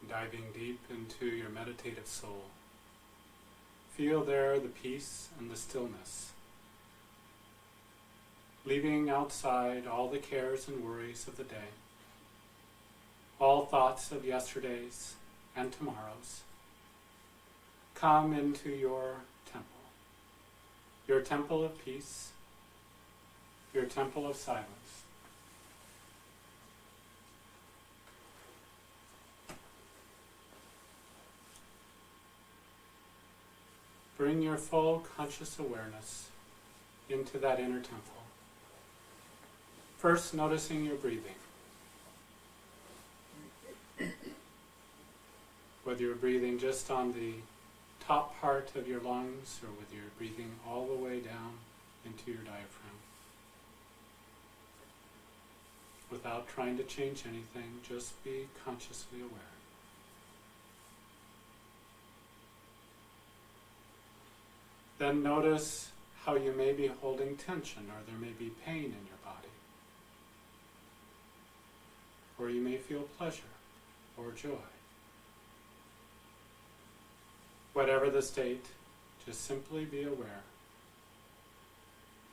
diving deep into your meditative soul. Feel there the peace and the stillness, leaving outside all the cares and worries of the day, all thoughts of yesterdays and tomorrows. Come into your temple of peace, your temple of silence. Bring your full conscious awareness into that inner temple. First, noticing your breathing. Whether you're breathing just on the top part of your lungs or whether you're breathing all the way down into your diaphragm. Without trying to change anything, just be consciously aware. Then notice how you may be holding tension, or there may be pain in your body. Or you may feel pleasure or joy. Whatever the state, just simply be aware.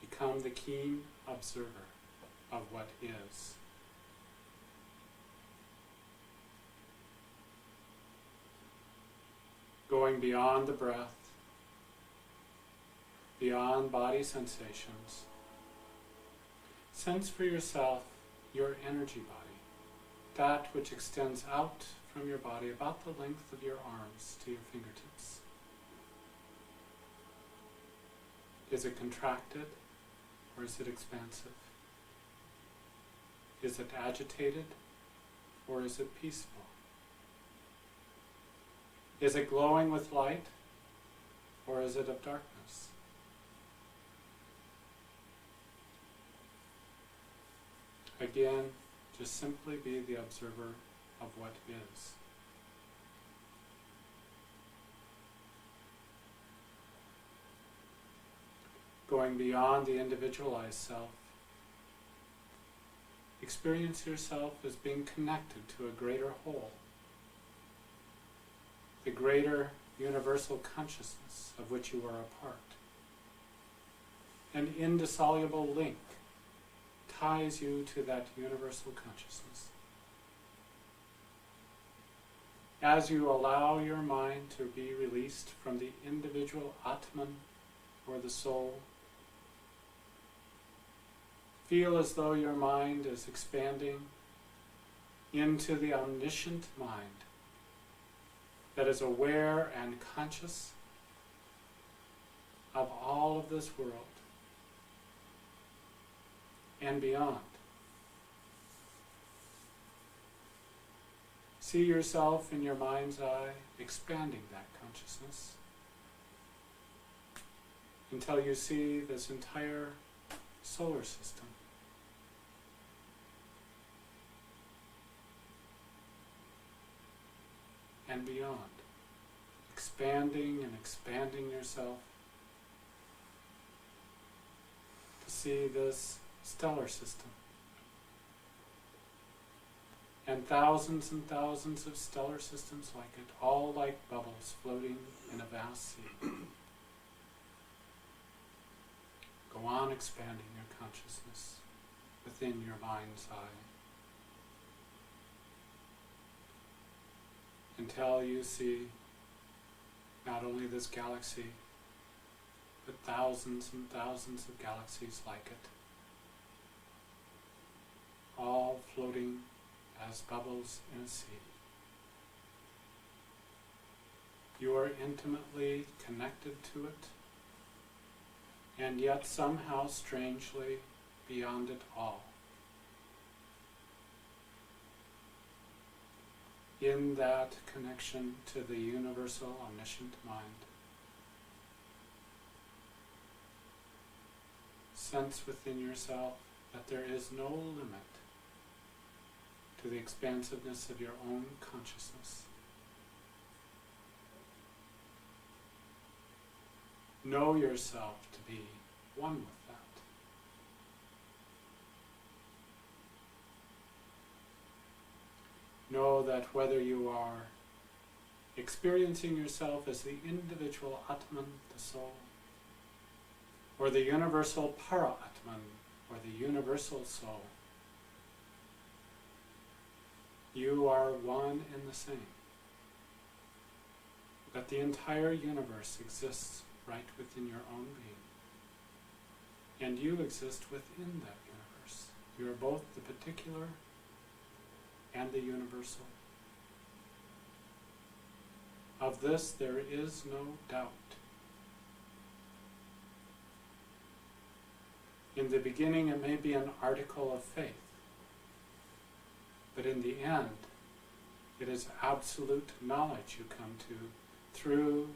Become the keen observer of what is. Going beyond the breath, beyond body sensations, sense for yourself your energy body, that which extends out from your body about the length of your arms to your fingertips. Is it contracted or is it expansive? Is it agitated or is it peaceful? Is it glowing with light or is it of darkness? Again, just simply be the observer of what is. Going beyond the individualized self, experience yourself as being connected to a greater whole, the greater universal consciousness of which you are a part. An indissoluble link ties you to that universal consciousness. As you allow your mind to be released from the individual Atman or the soul, feel as though your mind is expanding into the omniscient mind that is aware and conscious of all of this world and beyond. See yourself in your mind's eye expanding that consciousness until you see this entire solar system. And beyond, expanding and expanding yourself to see this stellar system and thousands of stellar systems like it, all like bubbles floating in a vast sea. Go on expanding your consciousness within your mind's eye until you see not only this galaxy, but thousands and thousands of galaxies like it, all floating as bubbles in a sea. You are intimately connected to it, and yet somehow strangely beyond it all. In that connection to the universal omniscient mind, sense within yourself that there is no limit to the expansiveness of your own consciousness. Know yourself to be one with that. Know that whether you are experiencing yourself as the individual Atman, the soul, or the universal Para-Atman, or the universal soul. You are one and the same. But the entire universe exists right within your own being. And you exist within that universe. You are both the particular and the universal. Of this there is no doubt. In the beginning it may be an article of faith, but in the end it is absolute knowledge you come to through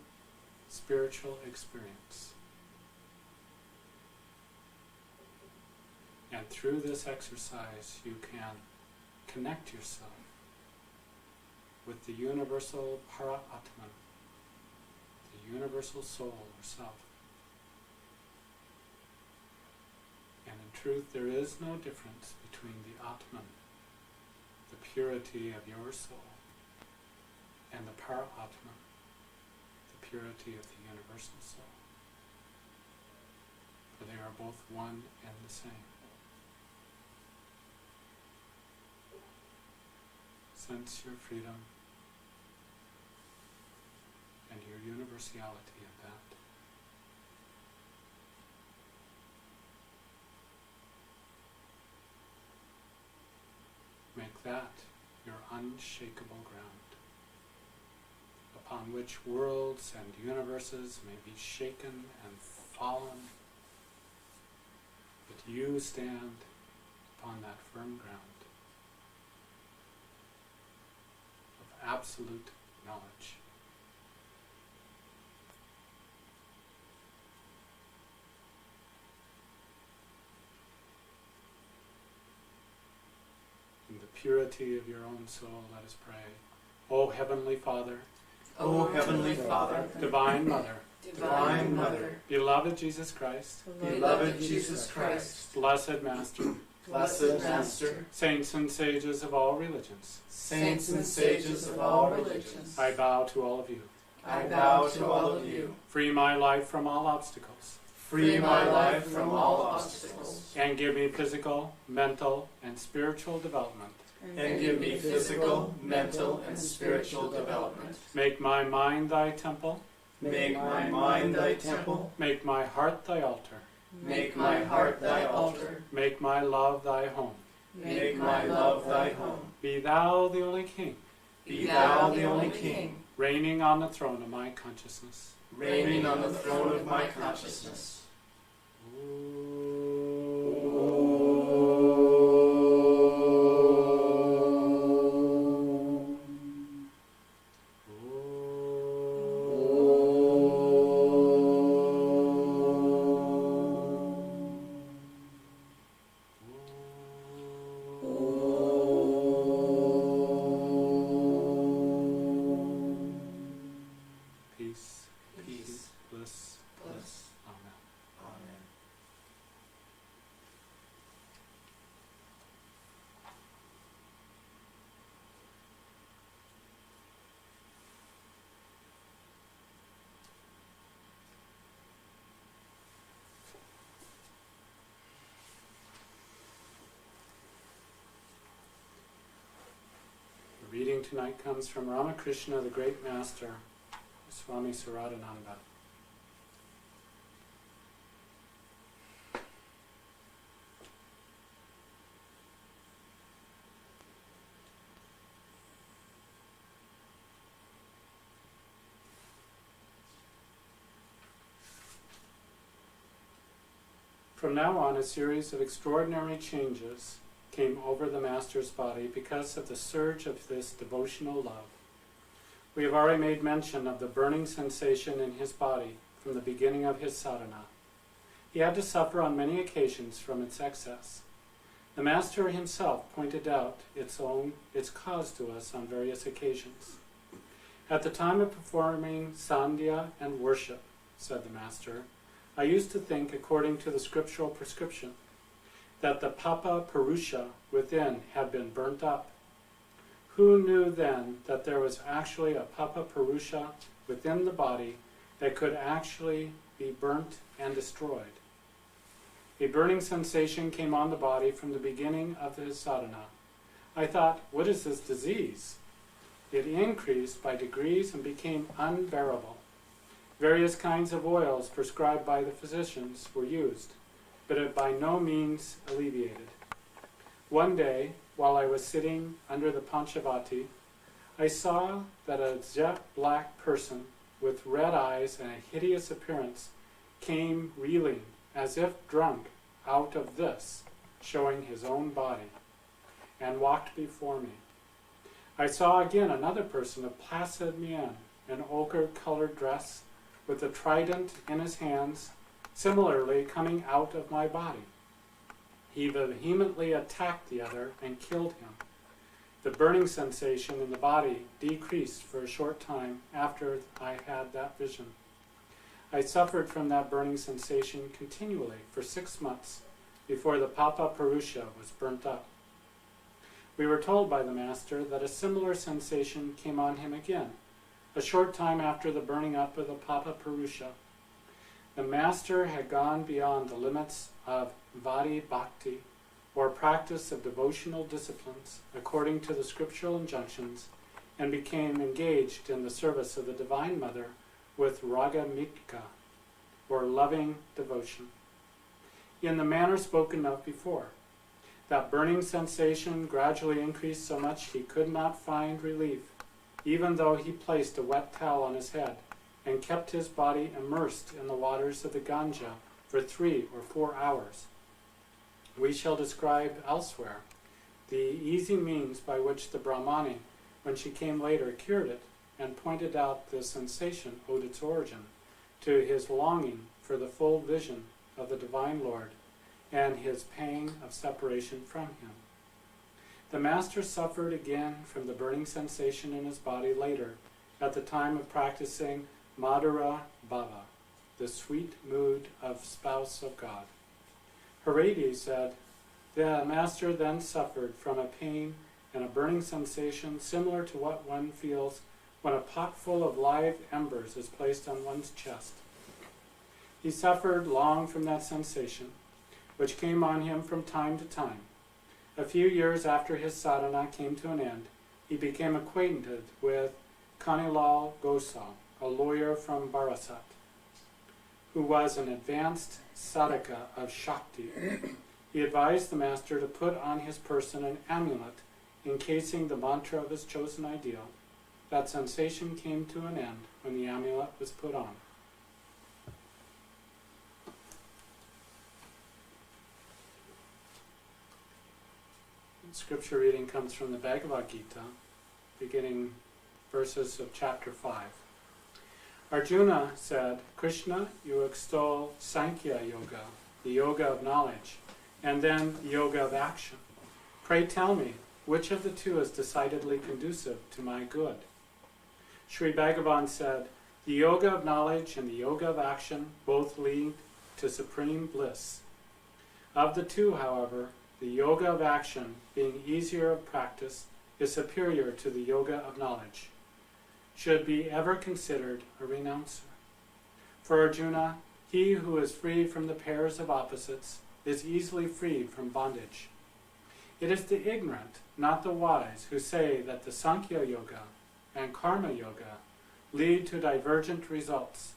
spiritual experience. And through this exercise you can connect yourself with the universal Para-Atman, the universal soul or self. And in truth there is no difference between the Atman, the purity of your soul, and the Para-Atman, the purity of the universal soul. For they are both one and the same. Sense your freedom and your universality of that. Make that your unshakable ground, upon which worlds and universes may be shaken and fallen, but you stand upon that firm ground of absolute knowledge. In the purity of your own soul, let us pray. O Heavenly Father, O Heavenly Father, Divine Mother, Divine Mother, beloved Jesus Christ, beloved Jesus Christ, blessed Master, blessed Master, saints and sages of all religions, saints and sages of all religions, I bow to all of you. I bow to all of you. Free my life from all obstacles, Free my life from all obstacles, and give me physical, mental, and spiritual development. and give me physical, mental, and spiritual development. Make my mind thy temple, Make my mind thy temple, make my heart thy altar, make my heart thy altar, make my love thy home. make my love thy home. Be thou the only King, Be thou the only King, reigning on the throne of my consciousness. reigning on the throne of my consciousness. Peace, Peace, bliss, bliss. amen. Amen. The reading tonight comes from Ramakrishna, the great master, Swami Saradananda. From now on, a series of extraordinary changes came over the Master's body because of the surge of this devotional love. We have already made mention of the burning sensation in his body from the beginning of his sadhana. He had to suffer on many occasions from its excess. The Master himself pointed out its cause to us on various occasions. At the time of performing sandhya and worship, said the Master, I used to think, according to the scriptural prescription, that the papa purusha within had been burnt up. who knew then that there was actually a papa purusha within the body that could actually be burnt and destroyed? A burning sensation came on the body from the beginning of his sadhana. I thought, what is this disease? It increased by degrees and became unbearable. Various kinds of oils prescribed by the physicians were used, but it by no means alleviated. One day, while I was sitting under the Panchavati, I saw that a jet-black person with red eyes and a hideous appearance came reeling, as if drunk, out of this, showing his own body, and walked before me. I saw again another person of placid mien, an ochre-colored dress, with a trident in his hands, similarly coming out of my body. He vehemently attacked the other and killed him. The burning sensation in the body decreased for a short time after I had that vision. I suffered from that burning sensation continually for 6 months before the Papa Purusha was burnt up. We were told by the Master that a similar sensation came on him again, a short time after the burning up of the Papa Purusha. The Master had gone beyond the limits of Vadi Bhakti, or practice of devotional disciplines according to the scriptural injunctions, and became engaged in the service of the Divine Mother with Raga Mitka, or loving devotion, in the manner spoken of before. That burning sensation gradually increased so much he could not find relief, even though he placed a wet towel on his head and kept his body immersed in the waters of the Ganga for 3 or 4 hours. We shall describe elsewhere the easy means by which the Brahmani, when she came later, cured it, and pointed out the sensation owed its origin to his longing for the full vision of the Divine Lord and his pang of separation from him. The Master suffered again from the burning sensation in his body later, at the time of practicing Madhura Bhava, the sweet mood of spouse of God. Haredi said, the Master then suffered from a pain and a burning sensation similar to what one feels when a pot full of live embers is placed on one's chest. He suffered long from that sensation, which came on him from time to time. A few years after his sadhana came to an end, he became acquainted with Kanilal Gosal, a lawyer from Barasat, who was an advanced sadhaka of Shakti. He advised the Master to put on his person an amulet encasing the mantra of his chosen ideal. That sensation came to an end when the amulet was put on. Scripture reading comes from the Bhagavad Gita, beginning verses of chapter 5. Arjuna said, Krishna, you extol Sankhya Yoga, the yoga of knowledge, and then the yoga of action. Pray tell me, which of the two is decidedly conducive to my good? Sri Bhagavan said, the yoga of knowledge and the yoga of action both lead to supreme bliss. Of the two, however, the yoga of action, being easier of practice, is superior to the yoga of knowledge, should be ever considered a renouncer. For Arjuna, he who is free from the pairs of opposites is easily freed from bondage. It is the ignorant, not the wise, who say that the Sankhya Yoga and Karma Yoga lead to divergent results.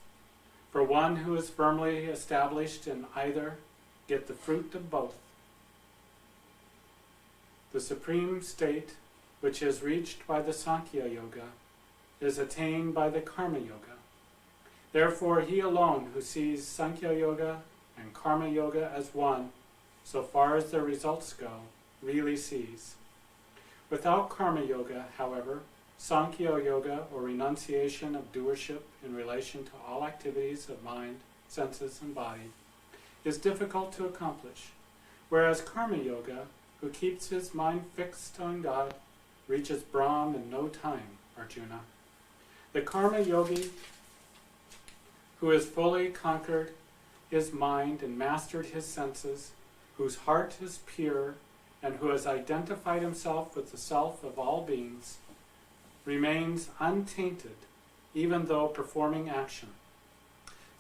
For one who is firmly established in either get the fruit of both. The supreme state, which is reached by the Sankhya Yoga, is attained by the Karma Yoga. Therefore, he alone who sees Sankhya Yoga and Karma Yoga as one, so far as their results go, really sees. Without Karma Yoga, however, Sankhya Yoga, or renunciation of doership in relation to all activities of mind, senses, and body, is difficult to accomplish, whereas Karma Yoga, who keeps his mind fixed on God, reaches Brahm in no time, Arjuna. The Karma Yogi, who has fully conquered his mind and mastered his senses, whose heart is pure and who has identified himself with the self of all beings, remains untainted even though performing action.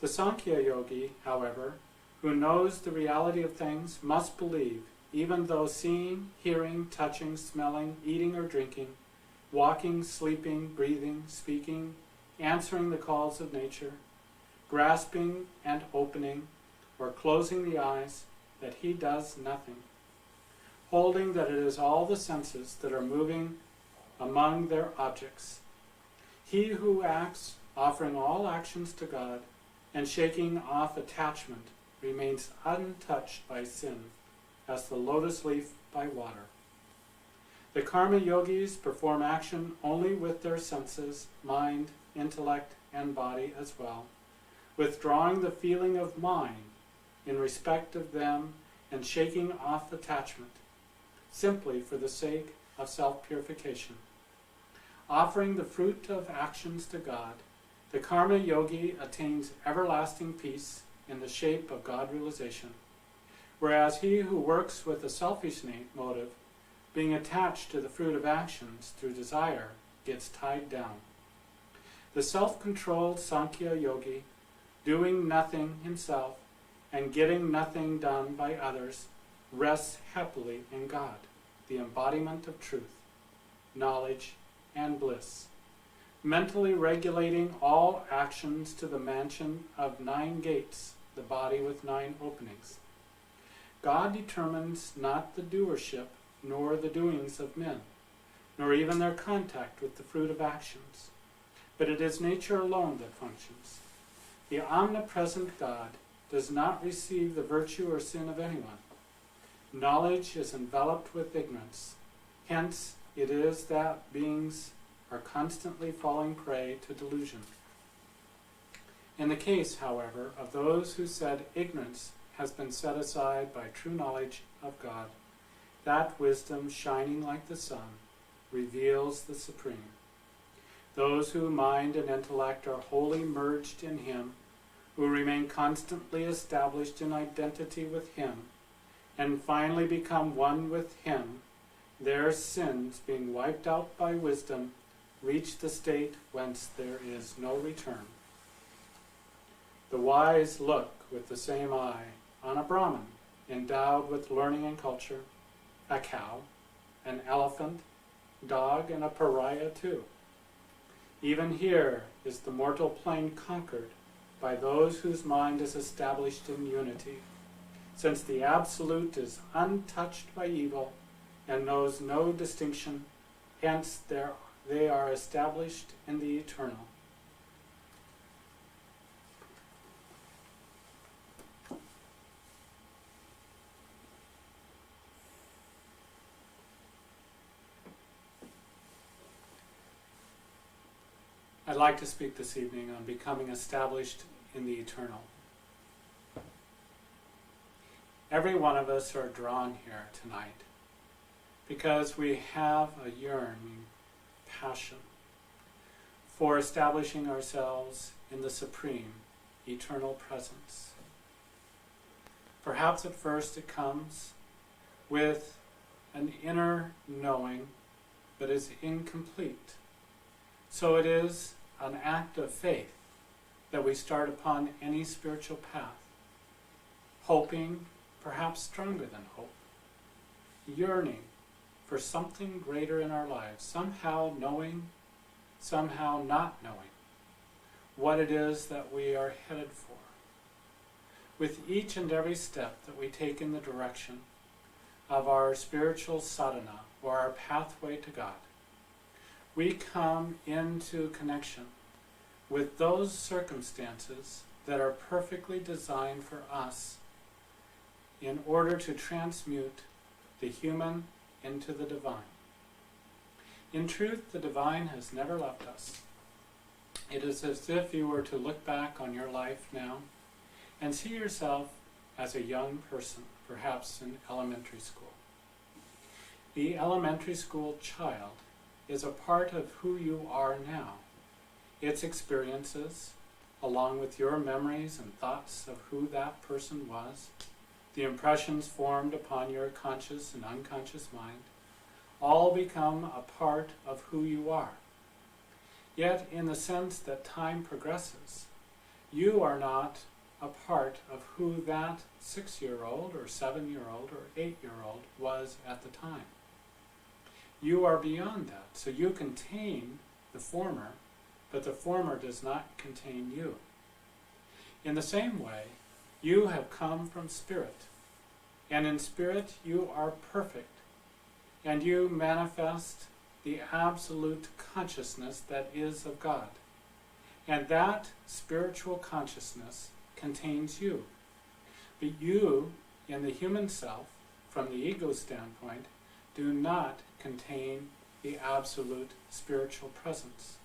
The Sankhya yogi, however, who knows the reality of things, must believe, even though seeing, hearing, touching, smelling, eating or drinking, walking, sleeping, breathing, speaking, answering the calls of nature, grasping and opening, or closing the eyes, that he does nothing, holding that it is all the senses that are moving among their objects. He who acts, offering all actions to God, and shaking off attachment, remains untouched by sin, as the lotus leaf by water. The karma yogis perform action only with their senses, mind, intellect, and body as well, withdrawing the feeling of mine in respect of them and shaking off attachment, simply for the sake of self-purification. Offering the fruit of actions to God, the karma yogi attains everlasting peace in the shape of God realization, whereas he who works with a selfish motive, being attached to the fruit of actions through desire, gets tied down. The self-controlled Sankhya yogi, doing nothing himself and getting nothing done by others, rests happily in God, the embodiment of truth, knowledge, and bliss, mentally regulating all actions to the mansion of 9 gates, the body with 9 openings. God determines not the doership nor the doings of men, nor even their contact with the fruit of actions, but it is nature alone that functions. The omnipresent God does not receive the virtue or sin of anyone. Knowledge is enveloped with ignorance. Hence, it is that beings are constantly falling prey to delusion. In the case, however, of those who said ignorance has been set aside by true knowledge of God, that wisdom, shining like the sun, reveals the Supreme. Those whose mind and intellect are wholly merged in Him, who remain constantly established in identity with Him, and finally become one with Him, their sins, being wiped out by wisdom, reach the state whence there is no return. The wise look with the same eye on a Brahmin endowed with learning and culture, a cow, an elephant, dog, and a pariah too. Even here is the mortal plane conquered by those whose mind is established in unity, since the Absolute is untouched by evil and knows no distinction, hence they are established in the eternal. I'd like to speak this evening on becoming established in the eternal. Every one of us are drawn here tonight because we have a yearning passion for establishing ourselves in the Supreme, eternal presence. Perhaps at first it comes with an inner knowing, but is incomplete. So it is an act of faith that we start upon any spiritual path, hoping, perhaps stronger than hope, yearning for something greater in our lives, somehow knowing, somehow not knowing what it is that we are headed for. With each and every step that we take in the direction of our spiritual sadhana, or our pathway to God, we come into connection with those circumstances that are perfectly designed for us in order to transmute the human into the divine. In truth, the divine has never left us. It is as if you were to look back on your life now and see yourself as a young person, perhaps in elementary school. The elementary school child is a part of who you are now. Its experiences, along with your memories and thoughts of who that person was, the impressions formed upon your conscious and unconscious mind, all become a part of who you are. Yet, in the sense that time progresses, you are not a part of who that 6-year-old or 7-year-old or 8-year-old was at the time. You are beyond that, so you contain the former, but the former does not contain you. In the same way, you have come from Spirit, and in Spirit you are perfect, and you manifest the absolute consciousness that is of God. And that spiritual consciousness contains you. But you, in the human self, from the ego standpoint, do not contain the absolute spiritual presence.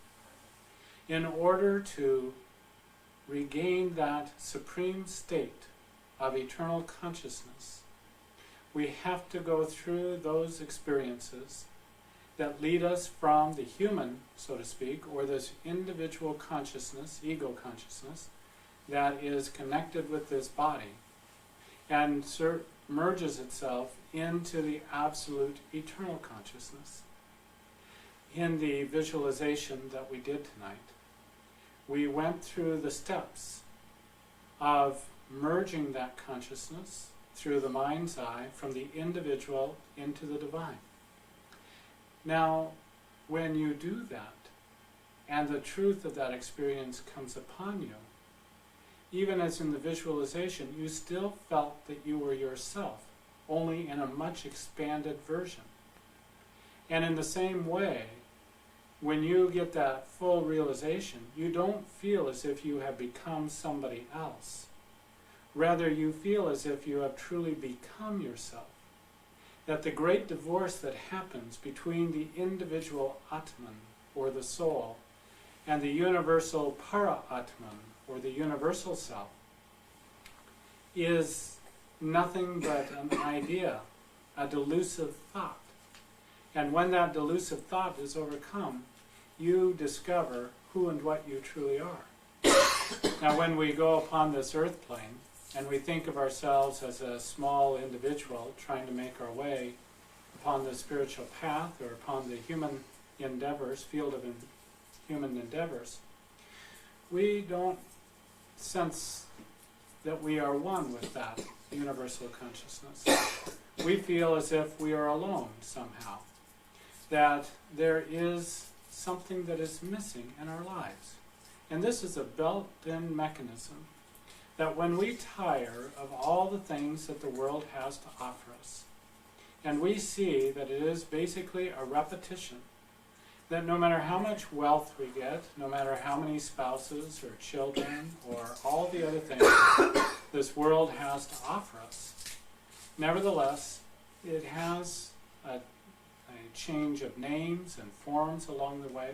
In order to regain that supreme state of eternal consciousness, we have to go through those experiences that lead us from the human, so to speak, or this individual consciousness, ego consciousness, that is connected with this body, and merges itself into the absolute eternal consciousness. In the visualization that we did tonight, we went through the steps of merging that consciousness through the mind's eye from the individual into the divine. Now, when you do that, and the truth of that experience comes upon you, even as in the visualization, you still felt that you were yourself, only in a much expanded version. And in the same way, when you get that full realization, you don't feel as if you have become somebody else. Rather, you feel as if you have truly become yourself. That the great divorce that happens between the individual Atman, or the soul, and the universal Para-Atman, or the universal self, is nothing but an idea, a delusive thought. And when that delusive thought is overcome, you discover who and what you truly are. Now, when we go upon this earth plane, and we think of ourselves as a small individual trying to make our way upon the spiritual path or upon the human endeavors, field of human endeavors, we don't sense that we are one with that universal consciousness. We feel as if we are alone somehow, that there is something that is missing in our lives. And this is a built-in mechanism that when we tire of all the things that the world has to offer us, and we see that it is basically a repetition, that no matter how much wealth we get, no matter how many spouses or children or all the other things this world has to offer us, nevertheless, it has a change of names and forms along the way,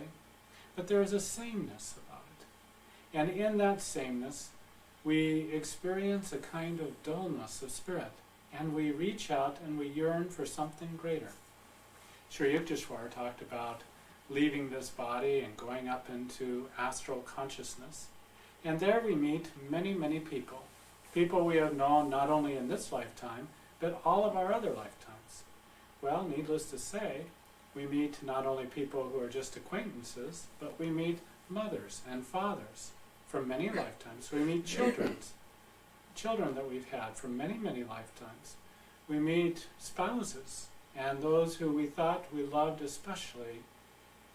but there is a sameness about it. And in that sameness, we experience a kind of dullness of spirit, and we reach out and we yearn for something greater. Sri Yukteswar talked about leaving this body and going up into astral consciousness. And there we meet many, many people. People we have known not only in this lifetime, but all of our other lifetimes. Well, needless to say, we meet not only people who are just acquaintances, but we meet mothers and fathers from many lifetimes. We meet children that we've had from many, many lifetimes. We meet spouses and those who we thought we loved especially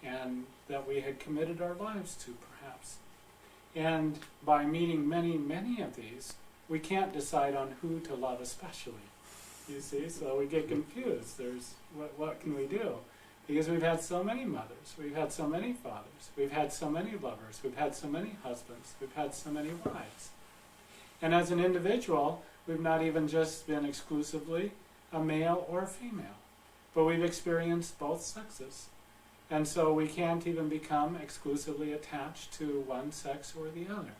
and that we had committed our lives to, perhaps. And by meeting many, many of these, we can't decide on who to love especially. You see, so we get confused. There's what can we do? Because we've had so many mothers, we've had so many fathers, we've had so many lovers, we've had so many husbands, we've had so many wives. And as an individual, we've not even just been exclusively a male or a female, but we've experienced both sexes. And so we can't even become exclusively attached to one sex or the other,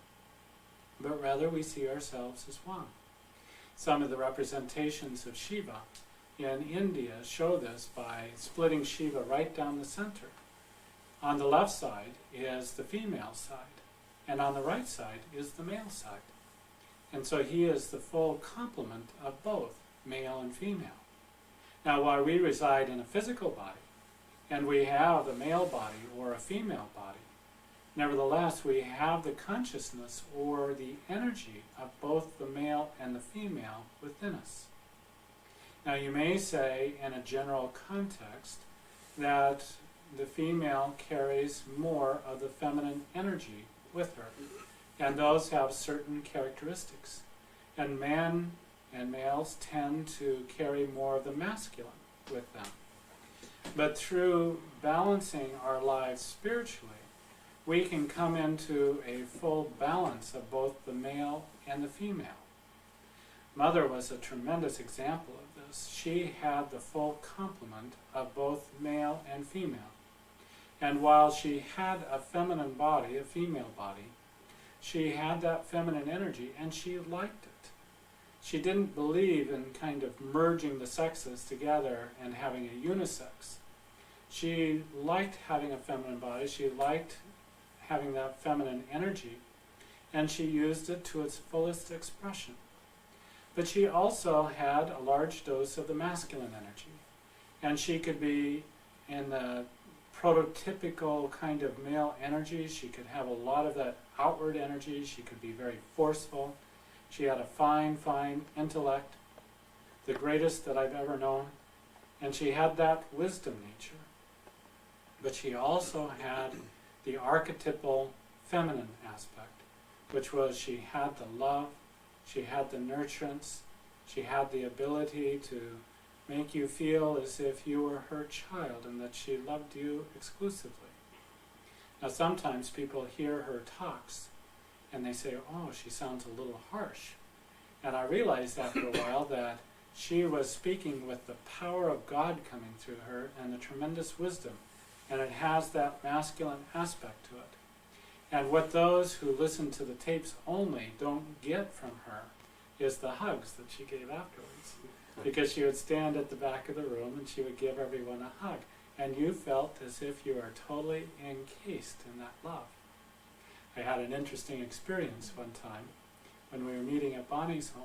but rather we see ourselves as one. Some of the representations of Shiva in India show this by splitting Shiva right down the center. On the left side is the female side, and on the right side is the male side. And so he is the full complement of both male and female. Now, while we reside in a physical body, and we have a male body or a female body, nevertheless, we have the consciousness or the energy of both the male and the female within us. Now, you may say, in a general context, that the female carries more of the feminine energy with her, and those have certain characteristics. And men and males tend to carry more of the masculine with them. But through balancing our lives spiritually, we can come into a full balance of both the male and the female. Mother was a tremendous example of this. She had the full complement of both male and female. And while she had a feminine body, a female body, she had that feminine energy and she liked it. She didn't believe in kind of merging the sexes together and having a unisex. She liked having a feminine body, she liked having that feminine energy, and she used it to its fullest expression. But she also had a large dose of the masculine energy, and she could be in the prototypical kind of male energy. She could have a lot of that outward energy. She could be very forceful. She had a fine, fine intellect, the greatest that I've ever known, and she had that wisdom nature. But she also had the archetypal feminine aspect, which was she had the love, she had the nurturance, she had the ability to make you feel as if you were her child and that she loved you exclusively. Now sometimes people hear her talks and they say, oh, she sounds a little harsh. And I realized after a while that she was speaking with the power of God coming through her and the tremendous wisdom. And it has that masculine aspect to it. And what those who listen to the tapes only don't get from her is the hugs that she gave afterwards. Because she would stand at the back of the room and she would give everyone a hug. And you felt as if you were totally encased in that love. I had an interesting experience one time when we were meeting at Bonnie's home.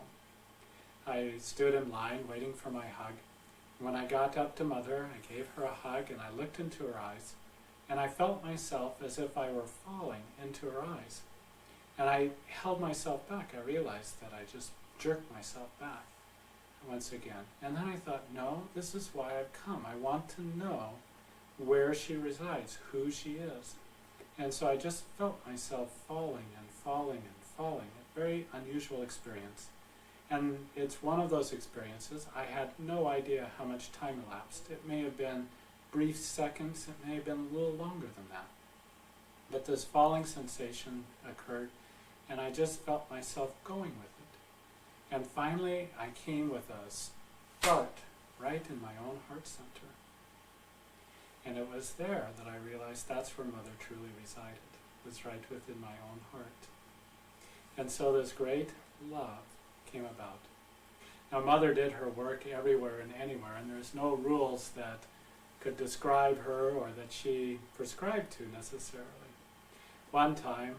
I stood in line waiting for my hug. When I got up to Mother, I gave her a hug and I looked into her eyes. And I felt myself as if I were falling into her eyes. And I held myself back. I realized that I just jerked myself back once again. And then I thought, no, this is why I've come. I want to know where she resides, who she is. And so I just felt myself falling and falling and falling. A very unusual experience. And it's one of those experiences. I had no idea how much time elapsed. It may have been brief seconds, it may have been a little longer than that. But this falling sensation occurred, and I just felt myself going with it. And finally, I came with a start right in my own heart center. And it was there that I realized that's where Mother truly resided, was right within my own heart. And so this great love came about. Now, Mother did her work everywhere and anywhere, and there's no rules that could describe her or that she prescribed to necessarily. One time,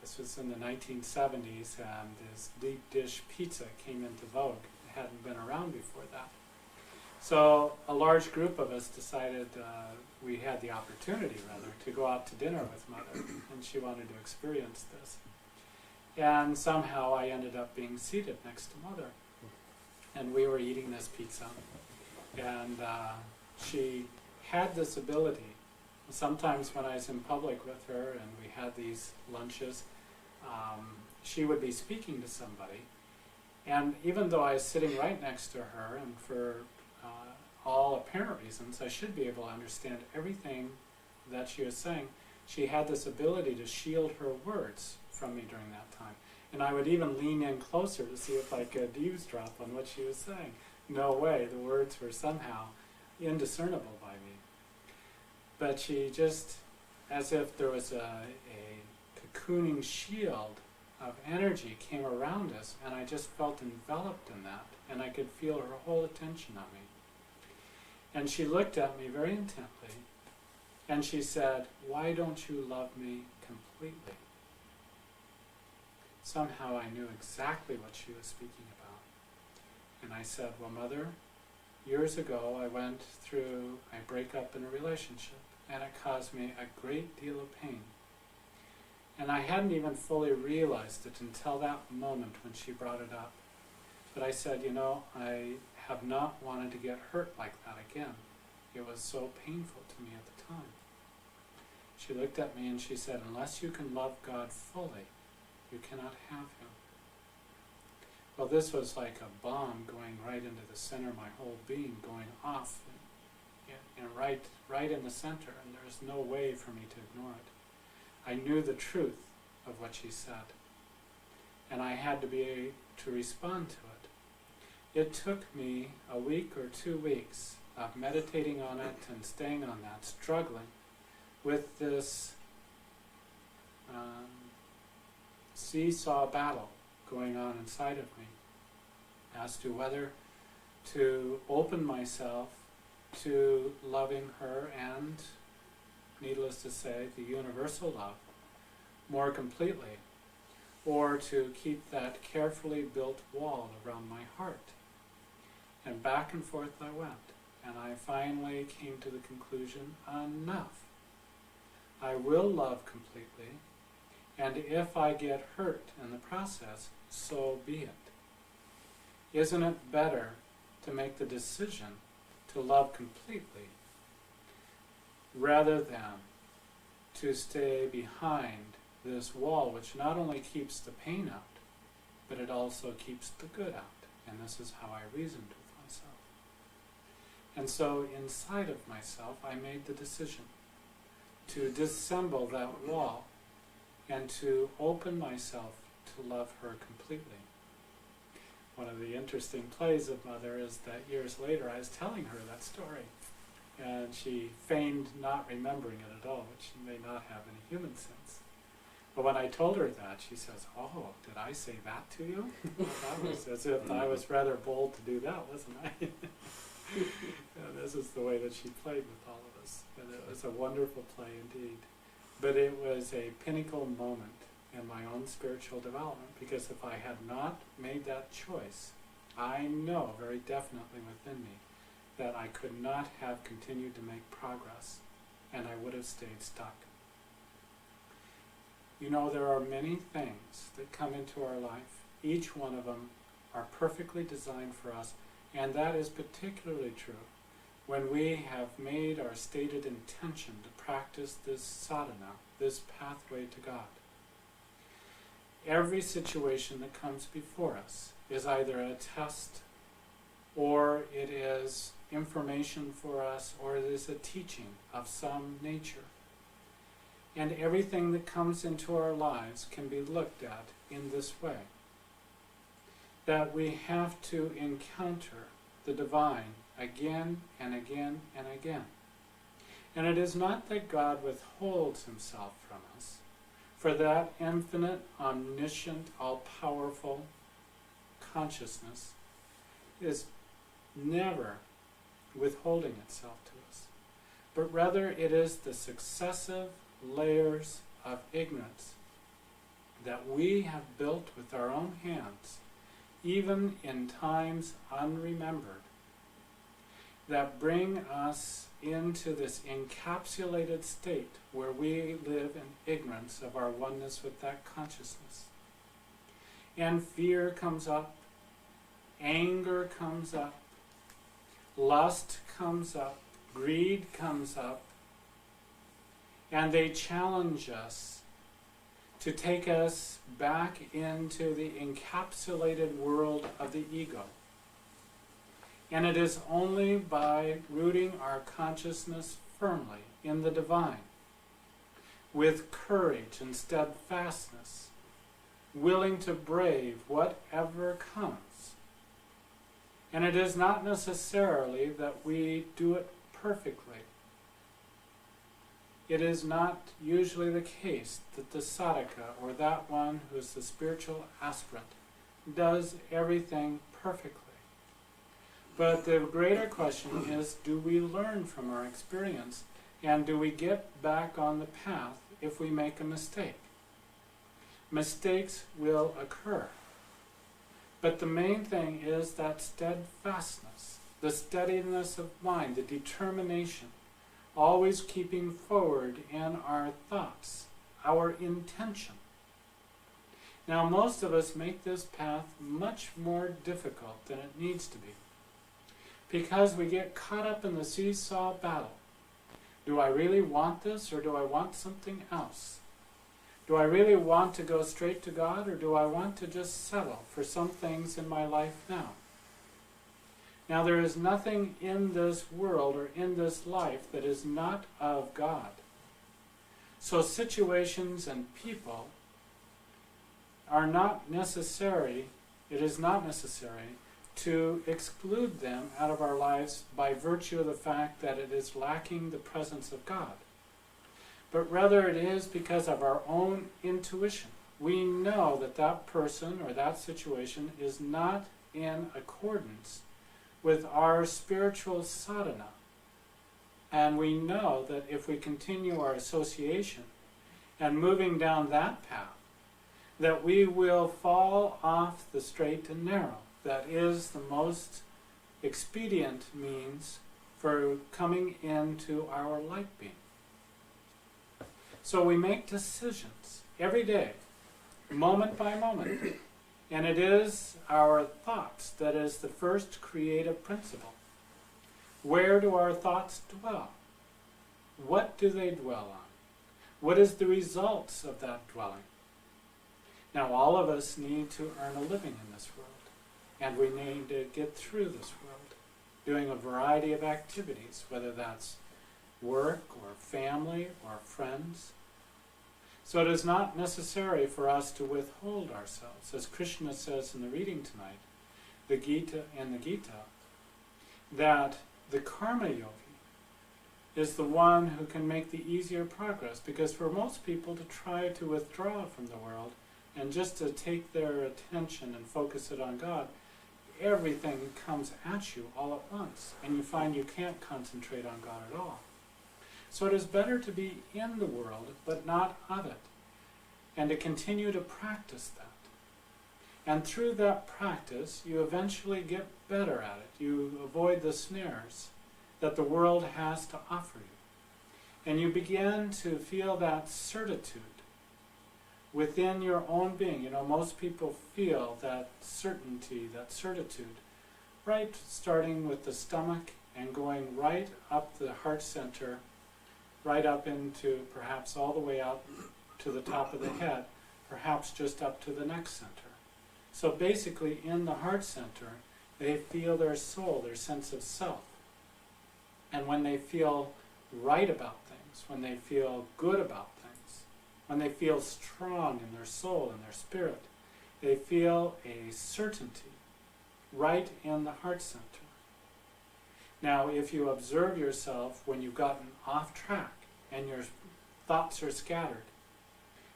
this was in the 1970s, and this deep dish pizza came into vogue. It hadn't been around before that. So a large group of us decided we had the opportunity, rather, to go out to dinner with Mother, and she wanted to experience this. And somehow I ended up being seated next to Mother, and we were eating this pizza. And she had this ability. Sometimes when I was in public with her and we had these lunches, she would be speaking to somebody. And even though I was sitting right next to her, and for all apparent reasons, I should be able to understand everything that she was saying, she had this ability to shield her words from me during that time. And I would even lean in closer to see if I could eavesdrop on what she was saying. No way, the words were somehow indiscernible by me. But she just, as if there was a cocooning shield of energy came around us, and I just felt enveloped in that, and I could feel her whole attention on me. And she looked at me very intently, and she said, "Why don't you love me completely?" somehow I knew exactly what she was speaking about. And I said, well, Mother, years ago I went through a breakup in a relationship, and it caused me a great deal of pain. And I hadn't even fully realized it until that moment when she brought it up. But I said, you know, I have not wanted to get hurt like that again. It was so painful to me at the time. She looked at me and she said, unless you can love God fully, you cannot have Him. Well, this was like a bomb going right into the center of my whole being, going off, and right in the center, and there's no way for me to ignore it. I knew the truth of what she said, and I had to be able to respond to it. It took me a week or 2 weeks of meditating on it and staying on that, struggling with this seesaw battle going on inside of me as to whether to open myself to loving her and, needless to say, the universal love more completely, or to keep that carefully built wall around my heart. And back and forth I went, and I finally came to the conclusion, enough. I will love completely, and if I get hurt in the process, so be it. Isn't it better to make the decision to love completely rather than to stay behind this wall, which not only keeps the pain out, but it also keeps the good out? And this is how I reasoned with myself. And so inside of myself, I made the decision to disassemble that wall and to open myself to love her completely. One of the interesting plays of Mother is that years later I was telling her that story, and she feigned not remembering it at all, which may not have any human sense. But when I told her that, she says, oh, did I say that to you? That was as if I was rather bold to do that, wasn't I? And this is the way that she played with all of us. And it was a wonderful play indeed. But it was a pinnacle moment in my own spiritual development, because if I had not made that choice, I know very definitely within me that I could not have continued to make progress, and I would have stayed stuck. You know, there are many things that come into our life. Each one of them are perfectly designed for us, and that is particularly true when we have made our stated intention to practice this sadhana, this pathway to God. Every situation that comes before us is either a test, or it is information for us, or it is a teaching of some nature. And everything that comes into our lives can be looked at in this way, that we have to encounter the divine again and again and again. And it is not that God withholds Himself from us, for that infinite, omniscient, all-powerful consciousness is never withholding itself to us, but rather it is the successive layers of ignorance that we have built with our own hands, even in times unremembered, that bring us into this encapsulated state where we live in ignorance of our oneness with that consciousness. And fear comes up, anger comes up, lust comes up, greed comes up, and they challenge us to take us back into the encapsulated world of the ego. And it is only by rooting our consciousness firmly in the divine, with courage and steadfastness, willing to brave whatever comes. And it is not necessarily that we do it perfectly. It is not usually the case that the sadhaka, or that one who is the spiritual aspirant, does everything perfectly. But the greater question is, do we learn from our experience, and do we get back on the path if we make a mistake? Mistakes will occur. But the main thing is that steadfastness, the steadiness of mind, the determination, always keeping forward in our thoughts, our intention. Now, most of us make this path much more difficult than it needs to be, because we get caught up in the seesaw battle. Do I really want this, or do I want something else? Do I really want to go straight to God, or do I want to just settle for some things in my life now? Now, there is nothing in this world or in this life that is not of God. So situations and people are not necessary, it is not necessary to exclude them out of our lives by virtue of the fact that it is lacking the presence of God. But rather it is because of our own intuition. We know that that person or that situation is not in accordance with our spiritual sadhana. And we know that if we continue our association and moving down that path, that we will fall off the straight and narrow. That is the most expedient means for coming into our light being. So we make decisions every day, moment by moment, and it is our thoughts that is the first creative principle. Where do our thoughts dwell? What do they dwell on? What is the results of that dwelling? Now, all of us need to earn a living in this world, and we need to get through this world, doing a variety of activities, whether that's work or family or friends. So it is not necessary for us to withhold ourselves. As Krishna says in the reading tonight, the Gita, that the karma yogi is the one who can make the easier progress, because for most people to try to withdraw from the world and just to take their attention and focus it on God, everything comes at you all at once, and you find you can't concentrate on God at all. So it is better to be in the world, but not of it, and to continue to practice that. And through that practice, you eventually get better at it. You avoid the snares that the world has to offer you. And you begin to feel that certitude within your own being. You know, most people feel that certainty, that certitude, right starting with the stomach and going right up the heart center, right up into perhaps all the way out to the top of the head, perhaps just up to the neck center. So basically in the heart center, they feel their soul, their sense of self. And when they feel right about things, when they feel good about things, when they feel strong in their soul and their spirit, they feel a certainty right in the heart center. Now, if you observe yourself when you've gotten off track and your thoughts are scattered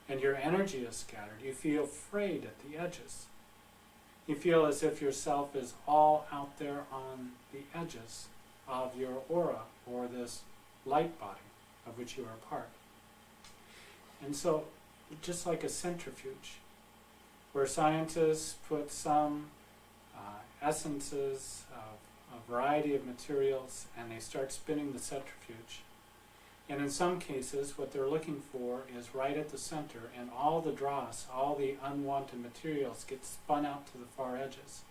and your energy is scattered, you feel frayed at the edges. You feel as if yourself is all out there on the edges of your aura, or this light body of which you are a part. And so, just like a centrifuge, where scientists put some essences of a variety of materials and they start spinning the centrifuge. And in some cases, what they're looking for is right at the center, and all the dross, all the unwanted materials get spun out to the far edges.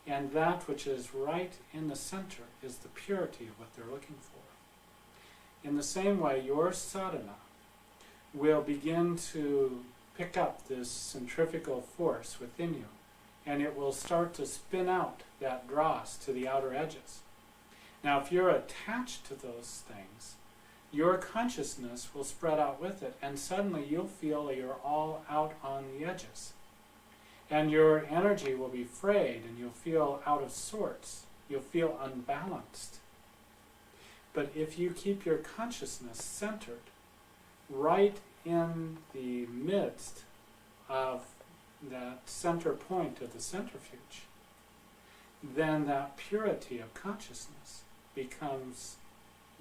And that which is right in the center is the purity of what they're looking for. In the same way, your sadhana will begin to pick up this centrifugal force within you, and it will start to spin out that dross to the outer edges. Now, if you're attached to those things, your consciousness will spread out with it, and suddenly you'll feel you're all out on the edges. And your energy will be frayed, and you'll feel out of sorts. You'll feel unbalanced. But if you keep your consciousness centered right in the midst of that center point of the centrifuge, then that purity of consciousness becomes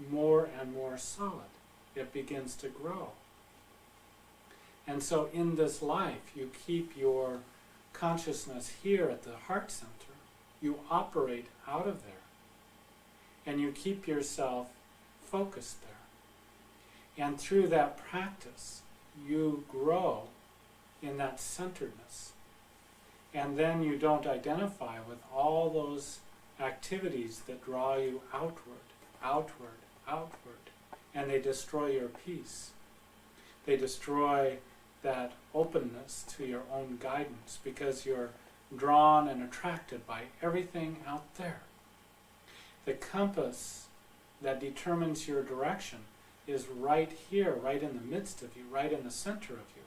more and more solid. It begins to grow. And so in this life, you keep your consciousness here at the heart center. You operate out of there. And you keep yourself focused there. And through that practice, you grow in that centeredness. And then you don't identify with all those activities that draw you outward, outward, outward. And they destroy your peace. They destroy that openness to your own guidance because you're drawn and attracted by everything out there. The compass that determines your direction is right here, right in the midst of you, right in the center of you.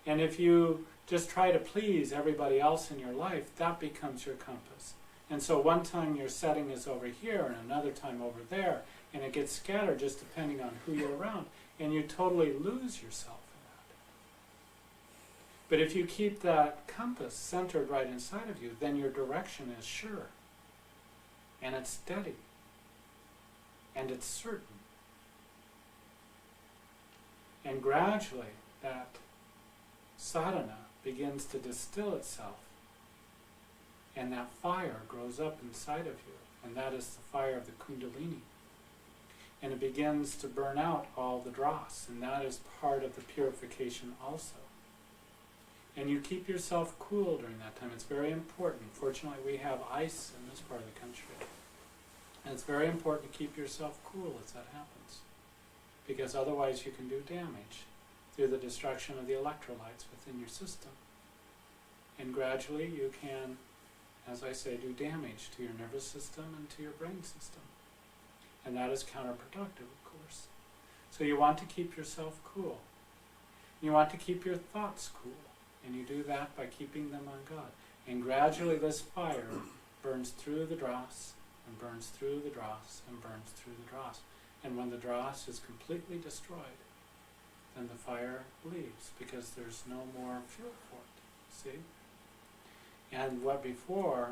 And if you just try to please everybody else in your life, that becomes your compass. And so one time your setting is over here and another time over there, and it gets scattered just depending on who you're around, and you totally lose yourself in that. But if you keep that compass centered right inside of you, then your direction is sure, and it's steady, and it's certain. And gradually that sadhana begins to distill itself, and that fire grows up inside of you, and that is the fire of the kundalini. And it begins to burn out all the dross, and that is part of the purification also. And you keep yourself cool during that time. It's very important. Fortunately, we have ice in this part of the country. And it's very important to keep yourself cool as that happens, because otherwise you can do damage through the destruction of the electrolytes within your system. And gradually you can, as I say, do damage to your nervous system and to your brain system. And that is counterproductive, of course. So you want to keep yourself cool. You want to keep your thoughts cool. And you do that by keeping them on God. And gradually this fire burns through the dross, and burns through the dross, and burns through the dross. And when the dross is completely destroyed, then the fire leaves, because there's no more fuel for it, see? And what before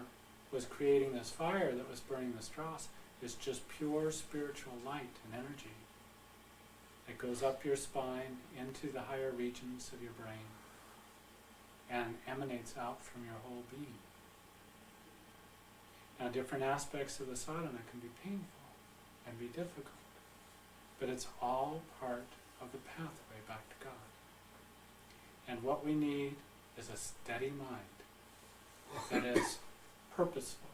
was creating this fire that was burning this dross is just pure spiritual light and energy that goes up your spine into the higher regions of your brain and emanates out from your whole being. Now, different aspects of the sadhana can be painful and be difficult, but it's all part of the pathway back to God. And what we need is a steady mind that is purposeful,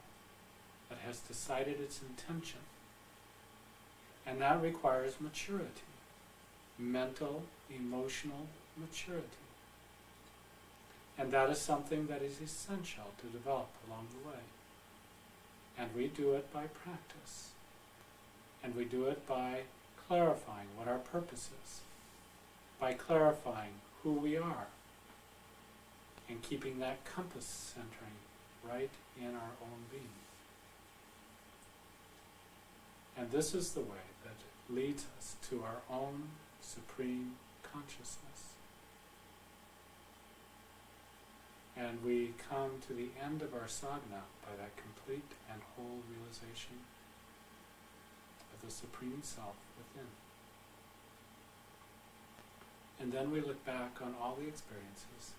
that has decided its intention. And that requires maturity, mental, emotional maturity. And that is something that is essential to develop along the way. And we do it by practice. And we do it by clarifying what our purpose is, by clarifying who we are, and keeping that compass centering right in our own being. And this is the way that leads us to our own supreme consciousness. And we come to the end of our sadhana by that complete and whole realization of the Supreme Self within. And then we look back on all the experiences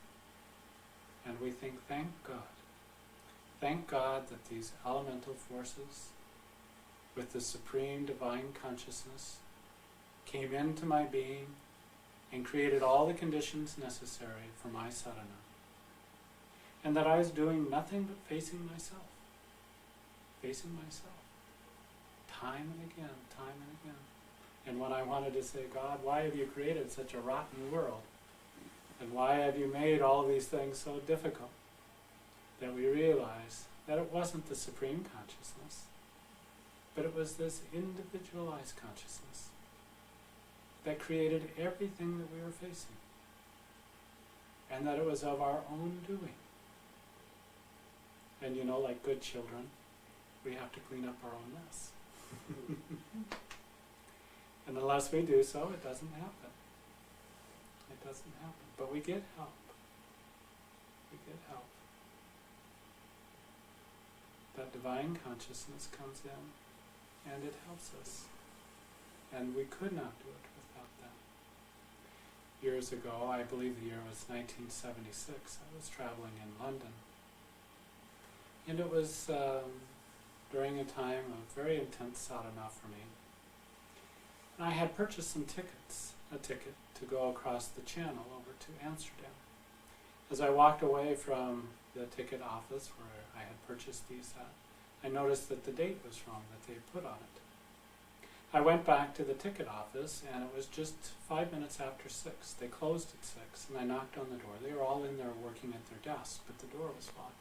and we think, thank God. Thank God that these elemental forces with the Supreme Divine Consciousness came into my being and created all the conditions necessary for my sadhana. And that I was doing nothing but facing myself, time and again, time and again. And when I wanted to say, God, why have you created such a rotten world? And why have you made all these things so difficult? That we realized that it wasn't the Supreme Consciousness, but it was this individualized consciousness that created everything that we were facing. And that it was of our own doing. And you know, like good children, we have to clean up our own mess. And unless we do so, it doesn't happen. It doesn't happen. But we get help. We get help. That divine consciousness comes in and it helps us. And we could not do it without that. years ago, I believe the year was 1976, I was traveling in London. And it was during a time of very intense sadhana for me. And I had purchased some tickets, a ticket to go across the channel over to Amsterdam. As I walked away from the ticket office where I had purchased these at, I noticed that the date was wrong that they had put on it. I went back to the ticket office, and it was just 5 minutes after 6. They closed at 6, and I knocked on the door. They were all in there working at their desk, but the door was locked.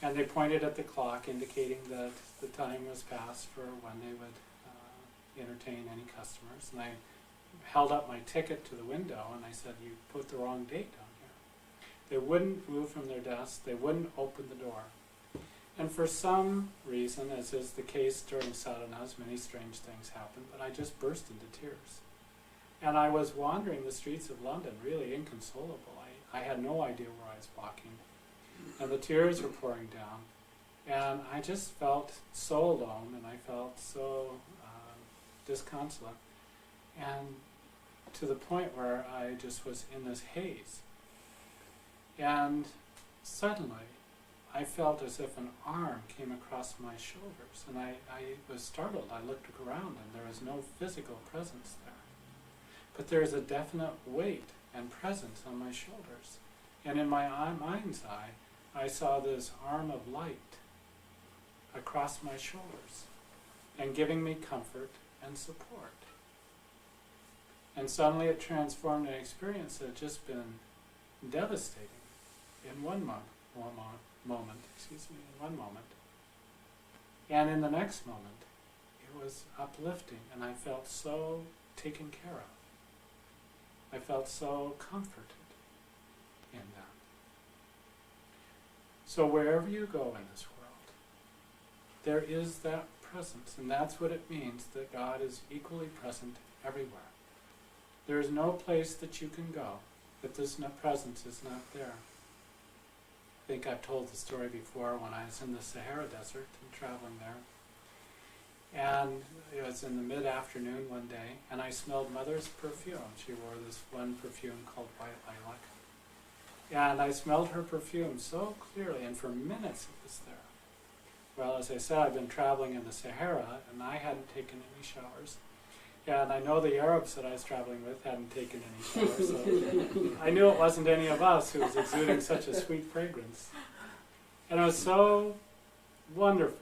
And they pointed at the clock, indicating that the time was past for when they would entertain any customers. And I held up my ticket to the window, and I said, "You put the wrong date down here." They wouldn't move from their desk. They wouldn't open the door. And for some reason, as is the case during sadhanas, many strange things happen, but I just burst into tears. And I was wandering the streets of London, really inconsolable. I had no idea where I was walking. And the tears were pouring down. And I just felt so alone, and I felt so disconsolate. And to the point where I just was in this haze. And suddenly, I felt as if an arm came across my shoulders, and I was startled. I looked around, and there was no physical presence there. But there is a definite weight and presence on my shoulders. And in my mind's eye, I saw this arm of light across my shoulders, and giving me comfort and support. And suddenly it transformed an experience that had just been devastating in one moment. And in the next moment, it was uplifting, and I felt so taken care of. I felt so comforted in that. So wherever you go in this world, there is that presence, and that's what it means that God is equally present everywhere. There is no place that you can go that this presence is not there. I think I've told the story before when I was in the Sahara Desert and traveling there. And it was in the mid-afternoon one day, and I smelled Mother's perfume. She wore this one perfume called White Lilac. And I smelled her perfume so clearly, and for minutes it was there. Well, as I said, I've been traveling in the Sahara, and I hadn't taken any showers. And I know the Arabs that I was traveling with hadn't taken any showers, so I knew it wasn't any of us who was exuding such a sweet fragrance. And it was so wonderful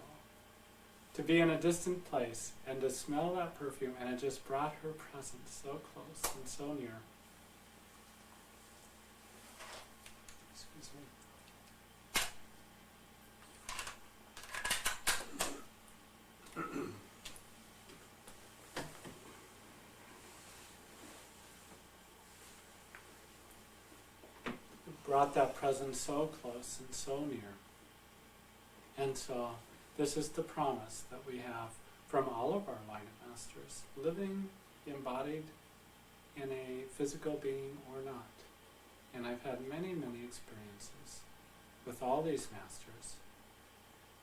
to be in a distant place and to smell that perfume, and it just brought her presence so close and so near. Excuse me. Brought that presence so close and so near. And so this is the promise that we have from all of our line of masters, living embodied in a physical being or not. And I've had many, many experiences with all these masters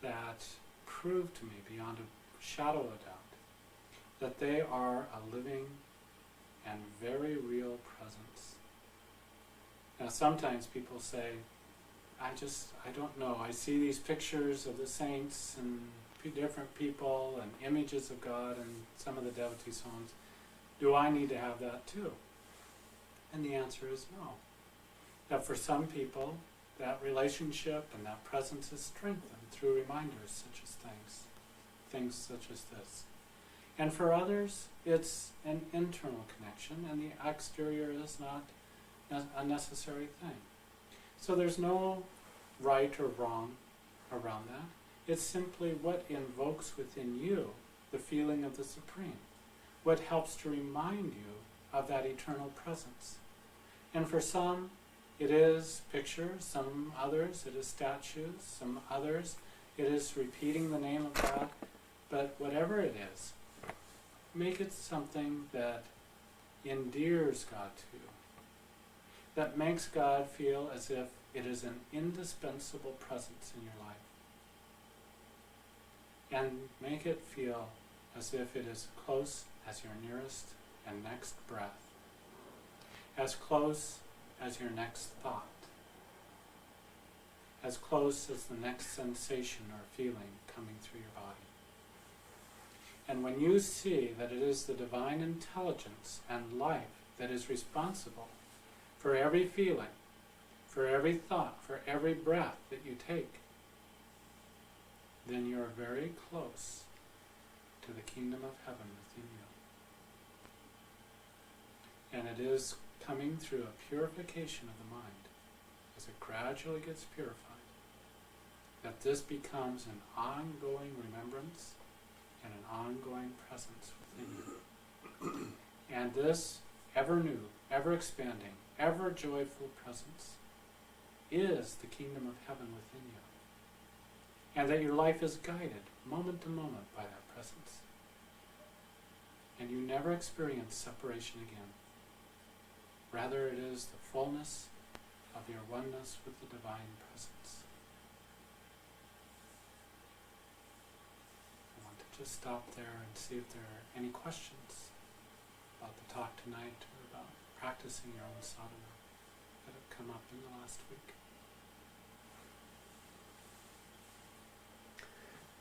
that prove to me beyond a shadow of a doubt that they are a living and very real presence. Now sometimes people say, I don't know, I see these pictures of the saints and different people and images of God in some of the devotees' homes. Do I need to have that too? And the answer is no. That for some people, that relationship and that presence is strengthened through reminders such as things such as this. And for others, it's an internal connection, and the exterior is not a necessary thing. So there's no right or wrong around that. It's simply what invokes within you the feeling of the Supreme, what helps to remind you of that eternal presence. And for some, it is pictures, some others it is statues, some others it is repeating the name of God, but whatever it is, make it something that endears God to you, that makes God feel as if it is an indispensable presence in your life. And make it feel as if it is close as your nearest and next breath. as close as your next thought, as close as the next sensation or feeling coming through your body. And when you see that it is the divine intelligence and life that is responsible for every feeling, for every thought, for every breath that you take, then you are very close to the kingdom of heaven within you. And it is coming through a purification of the mind, as it gradually gets purified, that this becomes an ongoing remembrance and an ongoing presence within you. And this ever new, ever expanding, ever joyful presence is the kingdom of heaven within you. And that your life is guided moment to moment by that presence. And you never experience separation again. Rather, it is the fullness of your oneness with the divine presence. I want to just stop there and see if there are any questions about the talk tonight or about practicing your own sadhana that have come up in the last week.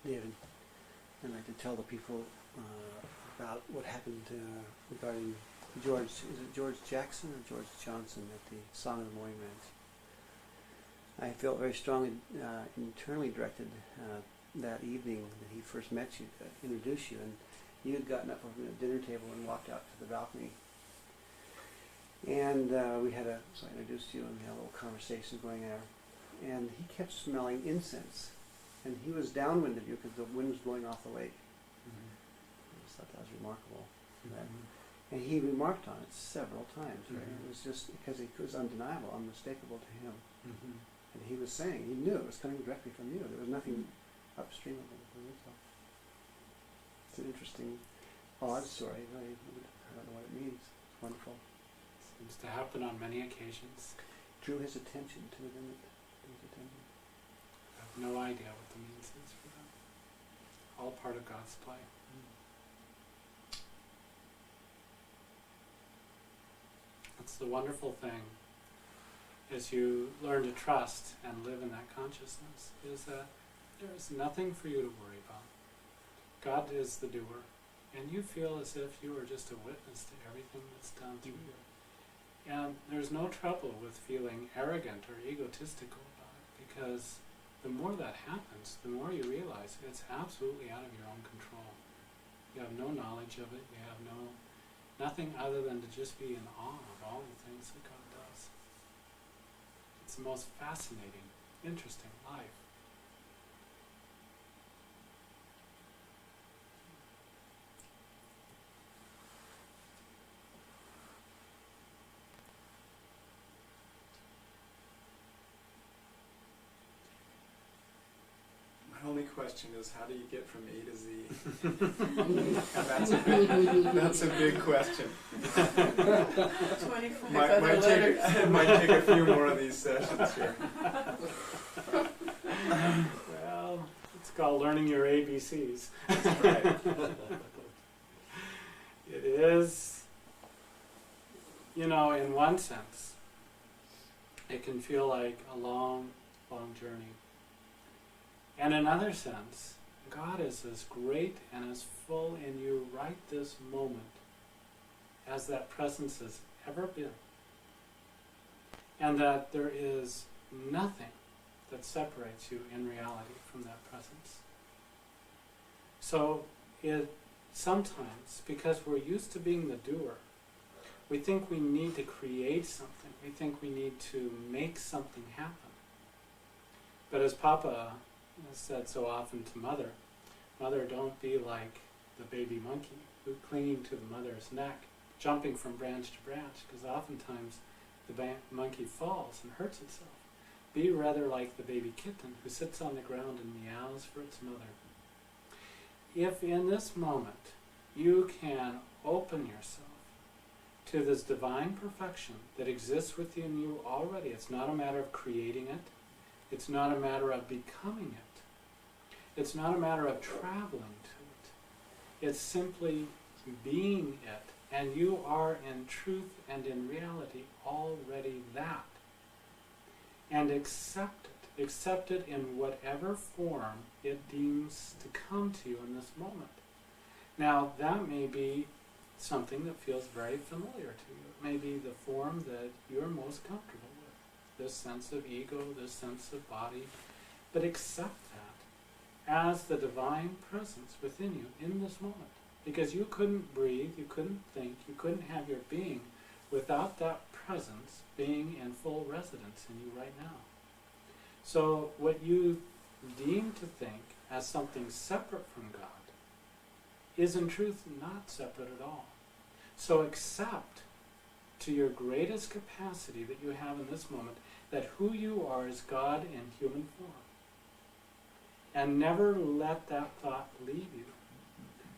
David, I'd like to tell the people about what happened regarding George, is it George Jackson or George Johnson at the Song of the Morning Ranch? I felt very strongly internally directed that evening that he first met you, to introduce you, and you had gotten up from the dinner table and walked out to the balcony. And so I introduced you and we had a little conversation going there. And he kept smelling incense. And he was downwind of you because the wind was blowing off the lake. I just thought that was remarkable. And he remarked on it several times. Right? It was just because it was undeniable, unmistakable to him. And he was saying, he knew it was coming directly from you. There was nothing upstream of it. It's an interesting, odd story. Really. I don't know what it means. It's wonderful. Seems to happen on many occasions. Drew his attention to it, didn't it? Drew his attention. I have no idea what the means is for them. All part of God's play. That's the wonderful thing as you learn to trust and live in that consciousness, is that there is nothing for you to worry about. God is the doer, and you feel as if you are just a witness to everything that's done through you. And there's no trouble with feeling arrogant or egotistical about it, because the more that happens, the more you realize it's absolutely out of your own control. You have no knowledge of it, you have nothing other than to just be in awe of all the things that God does. It's the most fascinating, interesting life. My only question is, how do you get from A to Z? And that's a big question. 25 other letters. It might take a few more of these sessions here. Well, it's called learning your ABCs. That's right. It is, in one sense, it can feel like a long, long journey. And in another sense, God is as great and as full in you right this moment as that presence has ever been. And that there is nothing that separates you in reality from that presence. So sometimes, because we're used to being the doer, we think we need to create something. We think we need to make something happen. But as Papa has said so often to Mother, don't be like the baby monkey who's clinging to the mother's neck, jumping from branch to branch, because oftentimes the monkey falls and hurts itself. Be rather like the baby kitten who sits on the ground and meows for its mother. If in this moment you can open yourself to this divine perfection that exists within you already, it's not a matter of creating it, it's not a matter of becoming it, it's not a matter of traveling to it, it's simply being it And you are in truth and in reality already that. And accept it. Accept it in whatever form it deems to come to you in this moment. Now, that may be something that feels very familiar to you. It may be the form that you're most comfortable with. This sense of ego, this sense of body. But accept that as the divine presence within you in this moment. Because you couldn't breathe, you couldn't think, you couldn't have your being without that presence being in full residence in you right now. So what you deem to think as something separate from God is in truth not separate at all. So accept to your greatest capacity that you have in this moment that who you are is God in human form. And never let that thought leave you.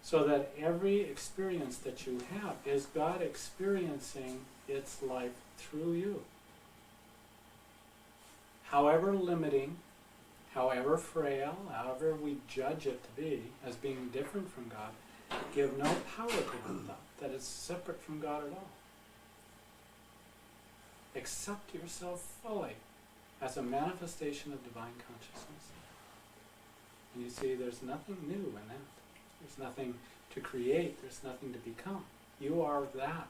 So that every experience that you have is God experiencing its life through you. However limiting, however frail, however we judge it to be as being different from God, give no power to that thought that it's separate from God at all. Accept yourself fully as a manifestation of divine consciousness. And you see, there's nothing new in that. There's nothing to create. There's nothing to become. You are that.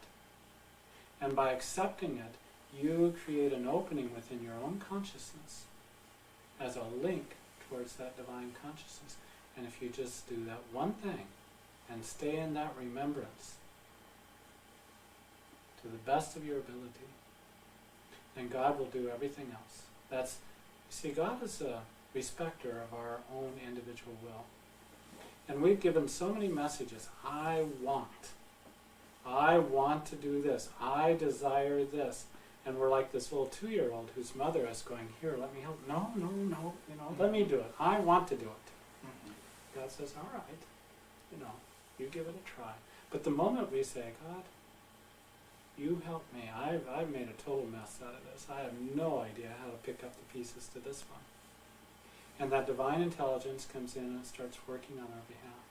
And by accepting it, you create an opening within your own consciousness as a link towards that divine consciousness. And if you just do that one thing and stay in that remembrance to the best of your ability, then God will do everything else. That's, you see, God is a respecter of our own individual will. And we've given so many messages. I want to do this. I desire this. And we're like this little 2-year-old whose mother is going, here, let me help. No, let me do it. I want to do it. Mm-hmm. God says, all right, you give it a try. But the moment we say, God, you help me. I've made a total mess out of this. I have no idea how to pick up the pieces to this one. And that divine intelligence comes in and starts working on our behalf.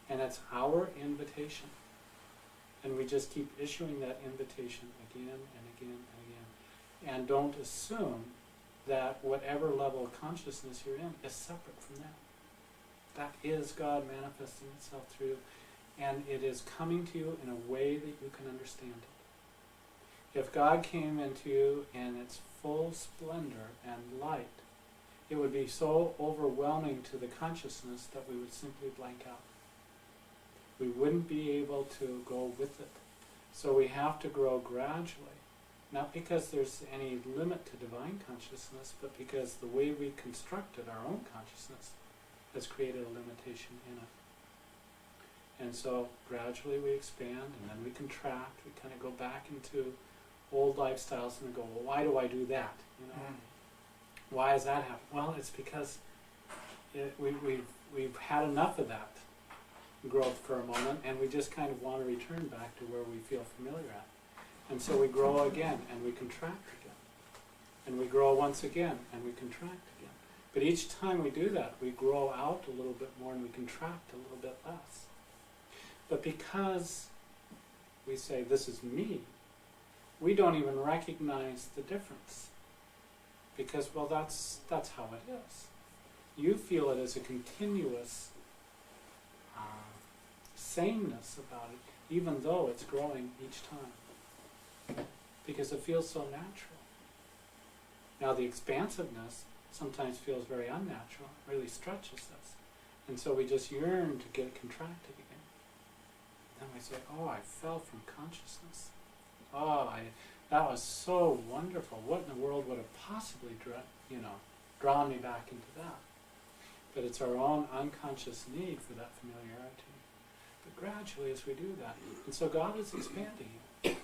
And it's our invitation. And we just keep issuing that invitation again and again and again. And don't assume that whatever level of consciousness you're in is separate from that. That is God manifesting itself through you. And it is coming to you in a way that you can understand it. If God came into you in its full splendor and light, it would be so overwhelming to the consciousness that we would simply blank out. We wouldn't be able to go with it. So we have to grow gradually, not because there's any limit to divine consciousness, but because the way we constructed our own consciousness has created a limitation in it. And so gradually we expand, and then we contract. We kind of go back into old lifestyles and we go, well, why do I do that? Why has that happened? Well, it's because we've had enough of that growth for a moment, and we just kind of want to return back to where we feel familiar at. And so we grow again, and we contract again. And we grow once again, and we contract again. But each time we do that, we grow out a little bit more, and we contract a little bit less. But because we say, this is me, we don't even recognize the difference. Because, well, that's how it is. You feel it as a continuous sameness about it, even though it's growing each time. Because it feels so natural. Now, the expansiveness sometimes feels very unnatural, really stretches us. And so we just yearn to get contracted again. Then we say, oh, I fell from consciousness. Oh, that was so wonderful. What in the world would have possibly drawn me back into that? But it's our own unconscious need for that familiarity. But gradually as we do that, and so God is expanding you.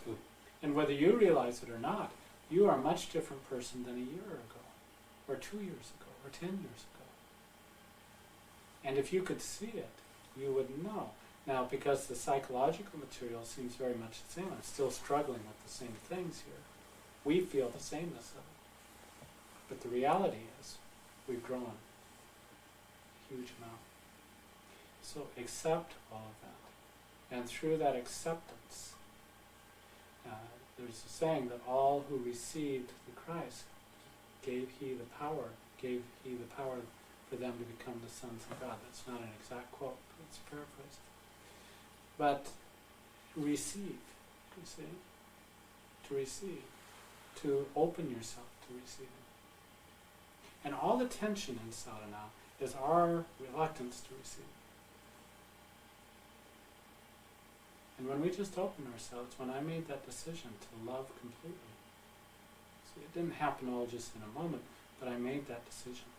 And whether you realize it or not, you are a much different person than a year ago, or 2 years ago, or 10 years ago. And if you could see it, you would know. Now, because the psychological material seems very much the same, I'm still struggling with the same things here. We feel the sameness of it. But the reality is, we've grown a huge amount. So accept all of that. And through that acceptance, there's a saying that all who received the Christ gave he the power for them to become the sons of God. That's not an exact quote, but it's paraphrased. But receive, you see? To receive. To open yourself to receiving. And all the tension in sadhana is our reluctance to receive. And when we just open ourselves, when I made that decision to love completely, see, it didn't happen all just in a moment, but I made that decision.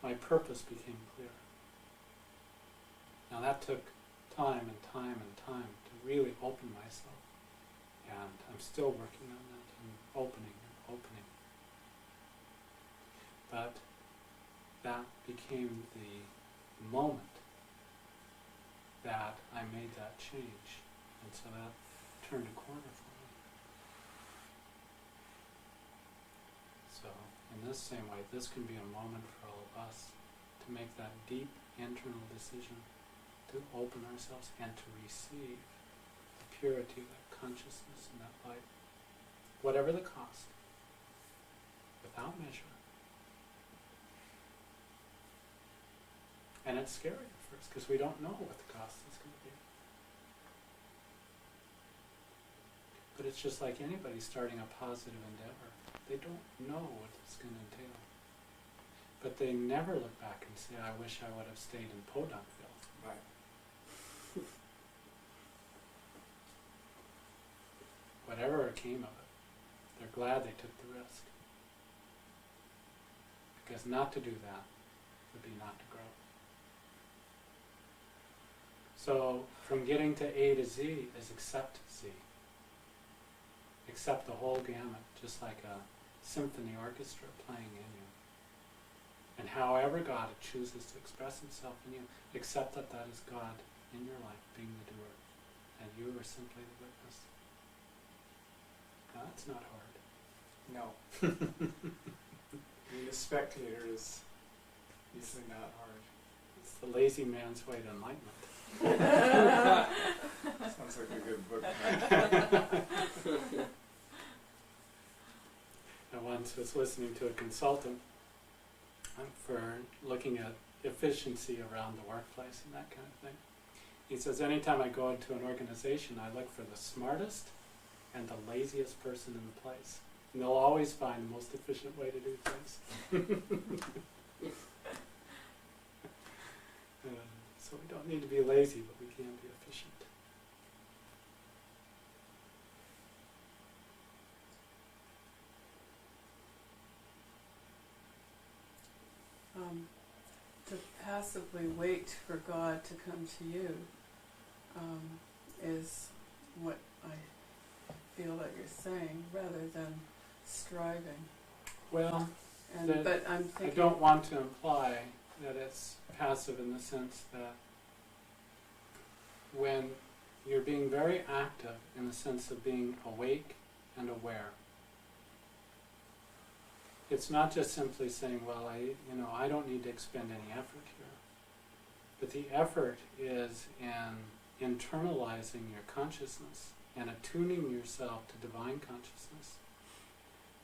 My purpose became clear. Now that took time and time and time to really open myself. And I'm still working on that and opening and opening. But that became the moment that I made that change. And so that turned a corner for me. So, in this same way, this can be a moment for all of us to make that deep internal decision to open ourselves and to receive the purity of that consciousness and that light, whatever the cost, without measure. And it's scary at first because we don't know what the cost is going to be. But it's just like anybody starting a positive endeavor. They don't know what it's going to entail. But they never look back and say, I wish I would have stayed in Podunville. Right. Whatever came of it, they're glad they took the risk. Because not to do that would be not to grow. So, from getting to A to Z is accept Z. Accept the whole gamut, just like a symphony orchestra playing in you. And however God chooses to express himself in you, accept that that is God in your life, being the doer. And you are simply the witness. Now, that's not hard. No. Being a spectator is usually not hard. It's the lazy man's way to enlightenment. Sounds like a good book. I once was listening to a consultant for looking at efficiency around the workplace and that kind of thing. He says, anytime I go into an organization, I look for the smartest and the laziest person in the place. And they'll always find the most efficient way to do things. So we don't need to be lazy, but we can be efficient. To passively wait for God to come to you is what I feel that you're saying, rather than striving. Well, But I'm thinking, I don't want to imply that it's passive in the sense that when you're being very active in the sense of being awake and aware, it's not just simply saying, well, I don't need to expend any effort here. But the effort is in internalizing your consciousness and attuning yourself to divine consciousness.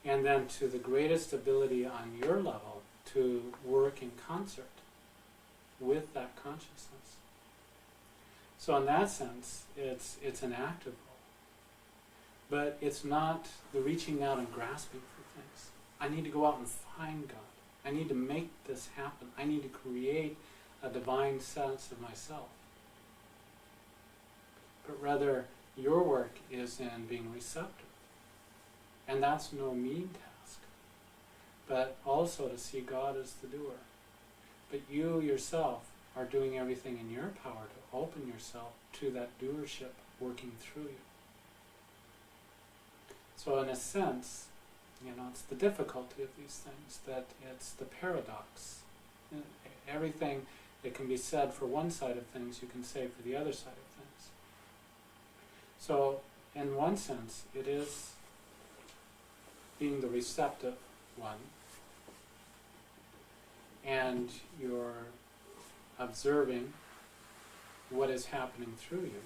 And then to the greatest ability on your level to work in concert with that consciousness. So in that sense, it's an active role. But it's not the reaching out and grasping for things. I need to go out and find God. I need to make this happen. I need to create a divine sense of myself. But rather, your work is in being receptive. And that's no mean task. But also to see God as the doer. But you yourself are doing everything in your power to open yourself to that doership working through you. So in a sense, it's the difficulty of these things, that it's the paradox. Everything that can be said for one side of things, you can say for the other side of things. So, in one sense, it is being the receptive one, and you're observing what is happening through you.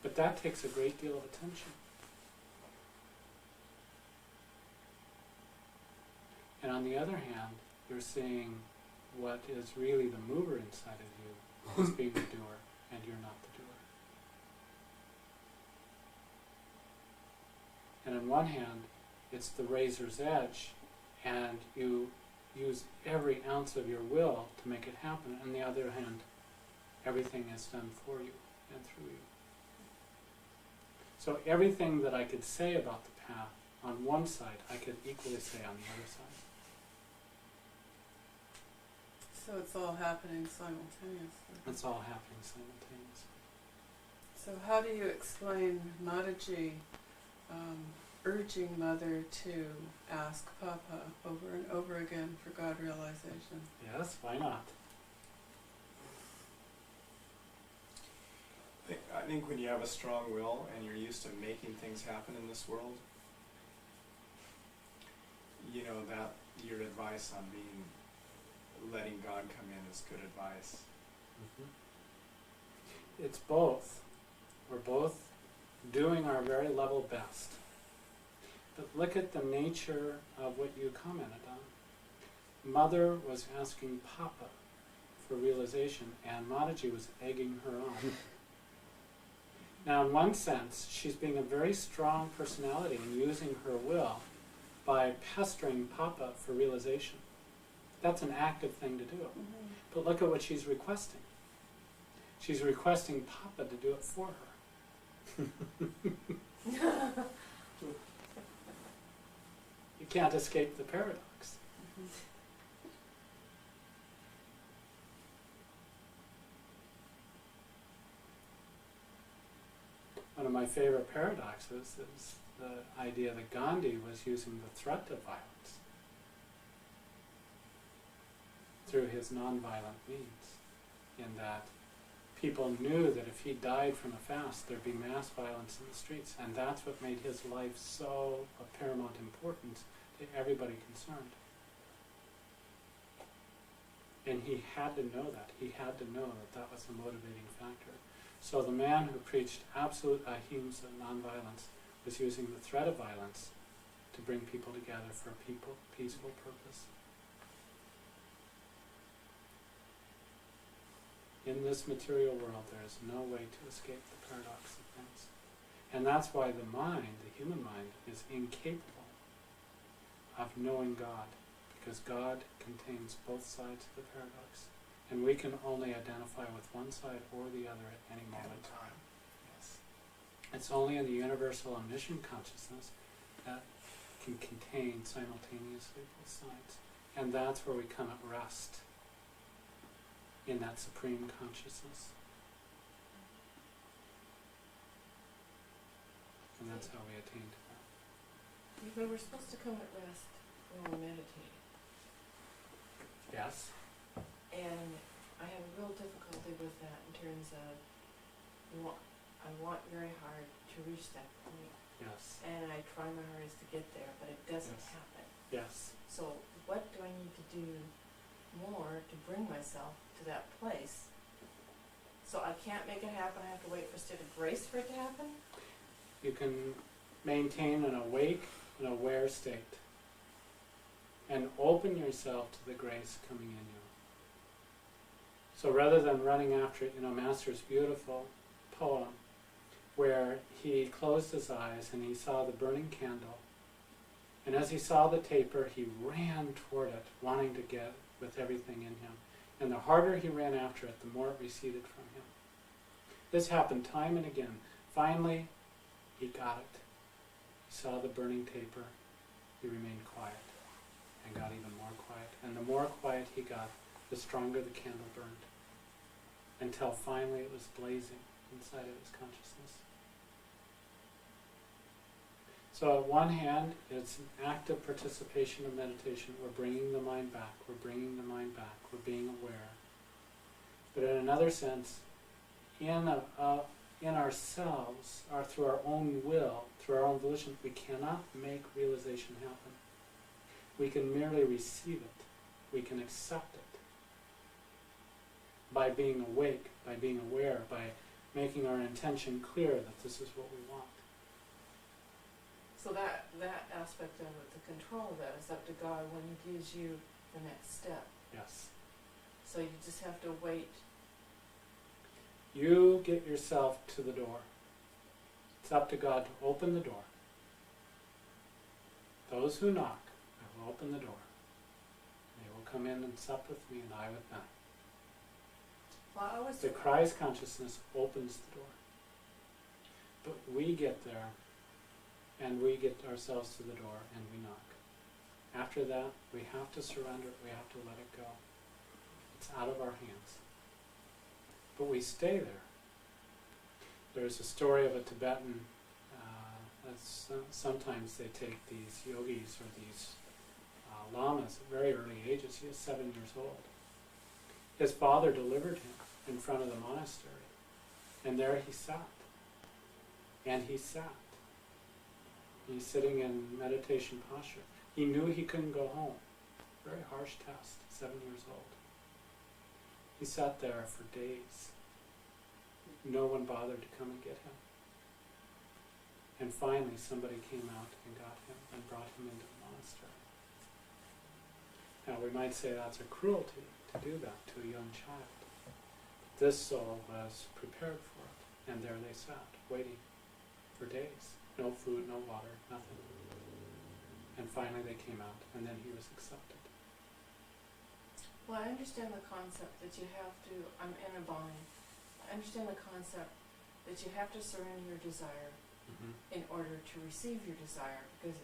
But that takes a great deal of attention. And on the other hand, you're seeing what is really the mover inside of you is being the doer, and you're not the doer. And on one hand, it's the razor's edge, and you use every ounce of your will to make it happen. On the other hand, everything is done for you and through you. So everything that I could say about the path on one side, I could equally say on the other side. So it's all happening simultaneously. It's all happening simultaneously. So how do you explain Mataji urging Mother to ask Papa over and over again for God realization? Yes, why not? I think when you have a strong will and you're used to making things happen in this world, you know that your advice on letting God come in is good advice. Mm-hmm. It's both. We're both doing our very level best. But look at the nature of what you commented on. Mother was asking Papa for realization, and Mataji was egging her on. Now, in one sense, she's being a very strong personality and using her will by pestering Papa for realization. That's an active thing to do. Mm-hmm. But look at what she's requesting. She's requesting Papa to do it for her. You can't escape the paradox. Mm-hmm. One of my favorite paradoxes is the idea that Gandhi was using the threat of violence through his nonviolent means, in that people knew that if he died from a fast, there'd be mass violence in the streets, and that's what made his life so of paramount importance to everybody concerned. And he had to know that. He had to know that that was the motivating factor. So the man who preached absolute ahimsa, nonviolence, was using the threat of violence to bring people together for a peaceful purpose. In this material world, there is no way to escape the paradox of things. And that's why the mind, the human mind, is incapable of knowing God, because God contains both sides of the paradox. And we can only identify with one side or the other at any moment in time. Yes. It's only in the universal omniscient consciousness that can contain simultaneously both sides. And that's where we come at rest, in that supreme consciousness. And that's how we attain to that. But we're supposed to come at rest when we're meditating. Yes? And I have a real difficulty with that in terms of I want very hard to reach that point. Yes. And I try my hardest to get there, but it doesn't Yes. happen. Yes. So what do I need to do more to bring myself to that place? So I can't make it happen, I have to wait for a state of grace for it to happen? You can maintain an awake and aware state and open yourself to the grace coming in you. So rather than running after it, Master's beautiful poem where he closed his eyes and he saw the burning candle, and as he saw the taper, he ran toward it, wanting to get with everything in him. And the harder he ran after it, the more it receded from him. This happened time and again. Finally, he got it. He saw the burning taper. He remained quiet and got even more quiet. And the more quiet he got, the stronger the candle burned, until finally it was blazing inside of his consciousness. So at one hand, it's an active participation of meditation. We're bringing the mind back. We're bringing the mind back. We're being aware. But in another sense, in ourselves, or through our own will, through our own volition, we cannot make realization happen. We can merely receive it. We can accept it. By being awake, by being aware, by making our intention clear that this is what we want. So that aspect of it, the control of that, is up to God when He gives you the next step. Yes. So you just have to wait. You get yourself to the door. It's up to God to open the door. Those who knock, I will open the door. They will come in and sup with me, and I with them. Well, I always The Christ consciousness opens the door. But we get there, and we get ourselves to the door, and we knock. After that, we have to surrender it, we have to let it go. It's out of our hands. But we stay there. There's a story of a Tibetan, sometimes they take these yogis or these lamas at very early ages. He was 7 years old. His father delivered him in front of the monastery, and there he sat. And he sat. He's sitting in meditation posture. He knew he couldn't go home. Very harsh test, 7 years old. He sat there for days. No one bothered to come and get him. And finally somebody came out and got him and brought him into the monastery. Now we might say that's a cruelty to do that to a young child. This soul was prepared for it, and there they sat, waiting for days. No food, no water, nothing. And finally they came out, and then he was accepted. Well, I understand the concept that you have to, I'm in a bind. I understand the concept that you have to surrender your desire in order to receive your desire, because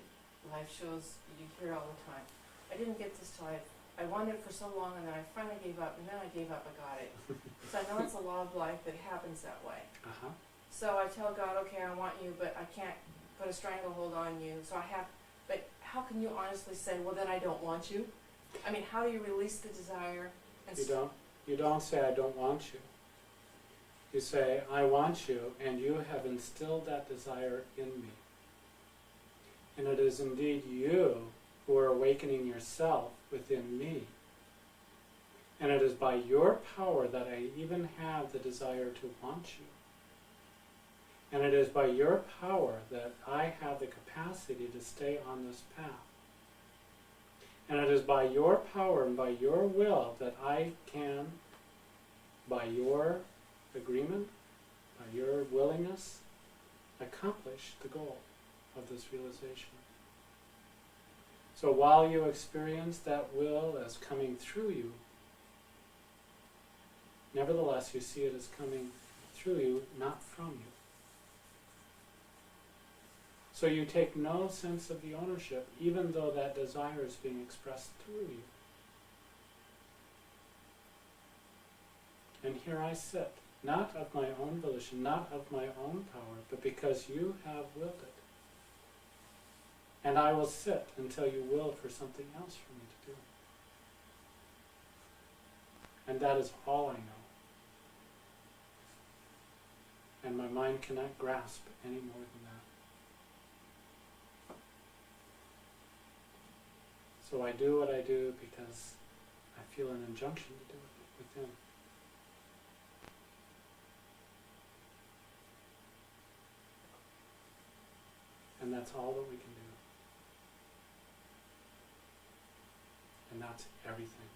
life shows, you hear all the time. I didn't get this till I wanted it for so long, and then I finally gave up, and then I gave up, I got it. So I know it's a law of life that happens that way. So I tell God, okay, I want you, but I can't put a stranglehold on you, so I have, but how can you honestly say, well then I don't want you? I mean, how do you release the desire? And You don't say, I don't want you. You say, I want you, and you have instilled that desire in me. And it is indeed you who are awakening yourself within me. And it is by your power that I even have the desire to want you. And it is by your power that I have the capacity to stay on this path. And it is by your power and by your will that I can, by your agreement, by your willingness, accomplish the goal of this realization. So while you experience that will as coming through you, nevertheless you see it as coming through you, not from you. So you take no sense of the ownership, even though that desire is being expressed through you. And here I sit, not of my own volition, not of my own power, but because you have willed it. And I will sit until you will for something else for me to do. And that is all I know. And my mind cannot grasp any more than that. So I do what I do because I feel an injunction to do it within. And that's all that we can do. And that's everything.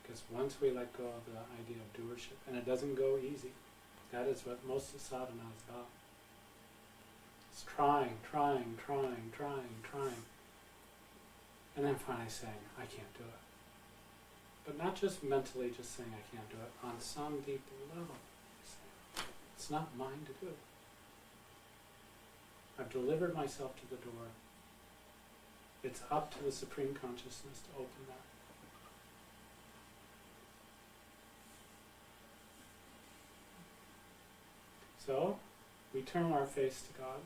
Because once we let go of the idea of doership, and it doesn't go easy, that is what most of sadhana is about. It's trying. And then finally saying, I can't do it. But not just mentally just saying I can't do it, on some deep level. Saying, it's not mine to do. I've delivered myself to the door. It's up to the Supreme Consciousness to open that. So, we turn our face to God,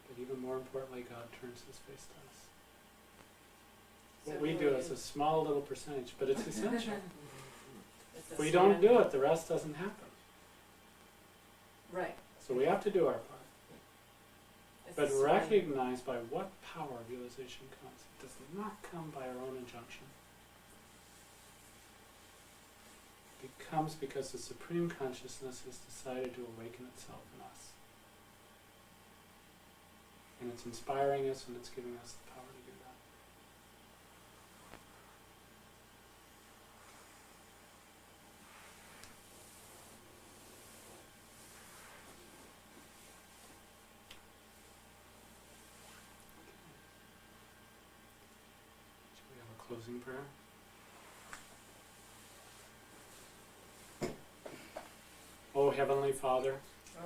but even more importantly, God turns His face to us. What we do is a small little percentage, but it's essential. If we don't do it, the rest doesn't happen. Right. So we have to do our part. But recognize by what power realization comes. It does not come by our own injunction. becomes because the Supreme Consciousness has decided to awaken itself in us. And it's inspiring us and it's giving us the power to do that. Shall we have a closing prayer? O Heavenly Father,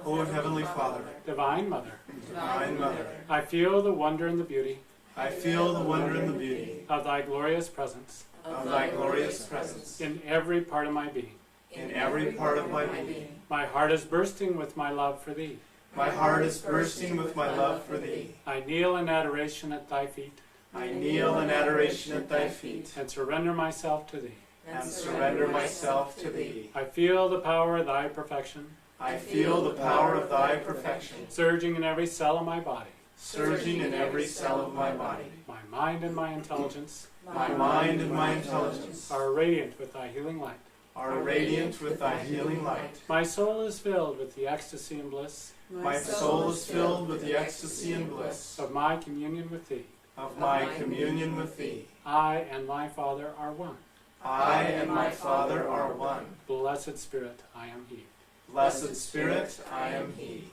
O Heavenly Father, Divine Mother, Divine Mother, I feel the wonder and the beauty I feel the wonder and the beauty of Thy glorious presence of Thy glorious presence in every part of my being. in every part of my being. My heart is bursting with my love for Thee. My heart is bursting with my love for Thee. I kneel in adoration at Thy feet I kneel in adoration at Thy feet and surrender myself to Thee. and surrender myself to Thee. I feel the power of Thy perfection I feel the power of Thy perfection surging in every cell of my body. surging in every cell of my body. My mind and my intelligence My mind and my intelligence are radiant with Thy healing light. are radiant with Thy healing light. My soul is filled with the ecstasy and bliss My soul is filled with the ecstasy and bliss of my communion with Thee. of my communion with Thee. I and my Father are one. I and my Father are one. Blessed Spirit, I am He. Blessed Spirit, I am He.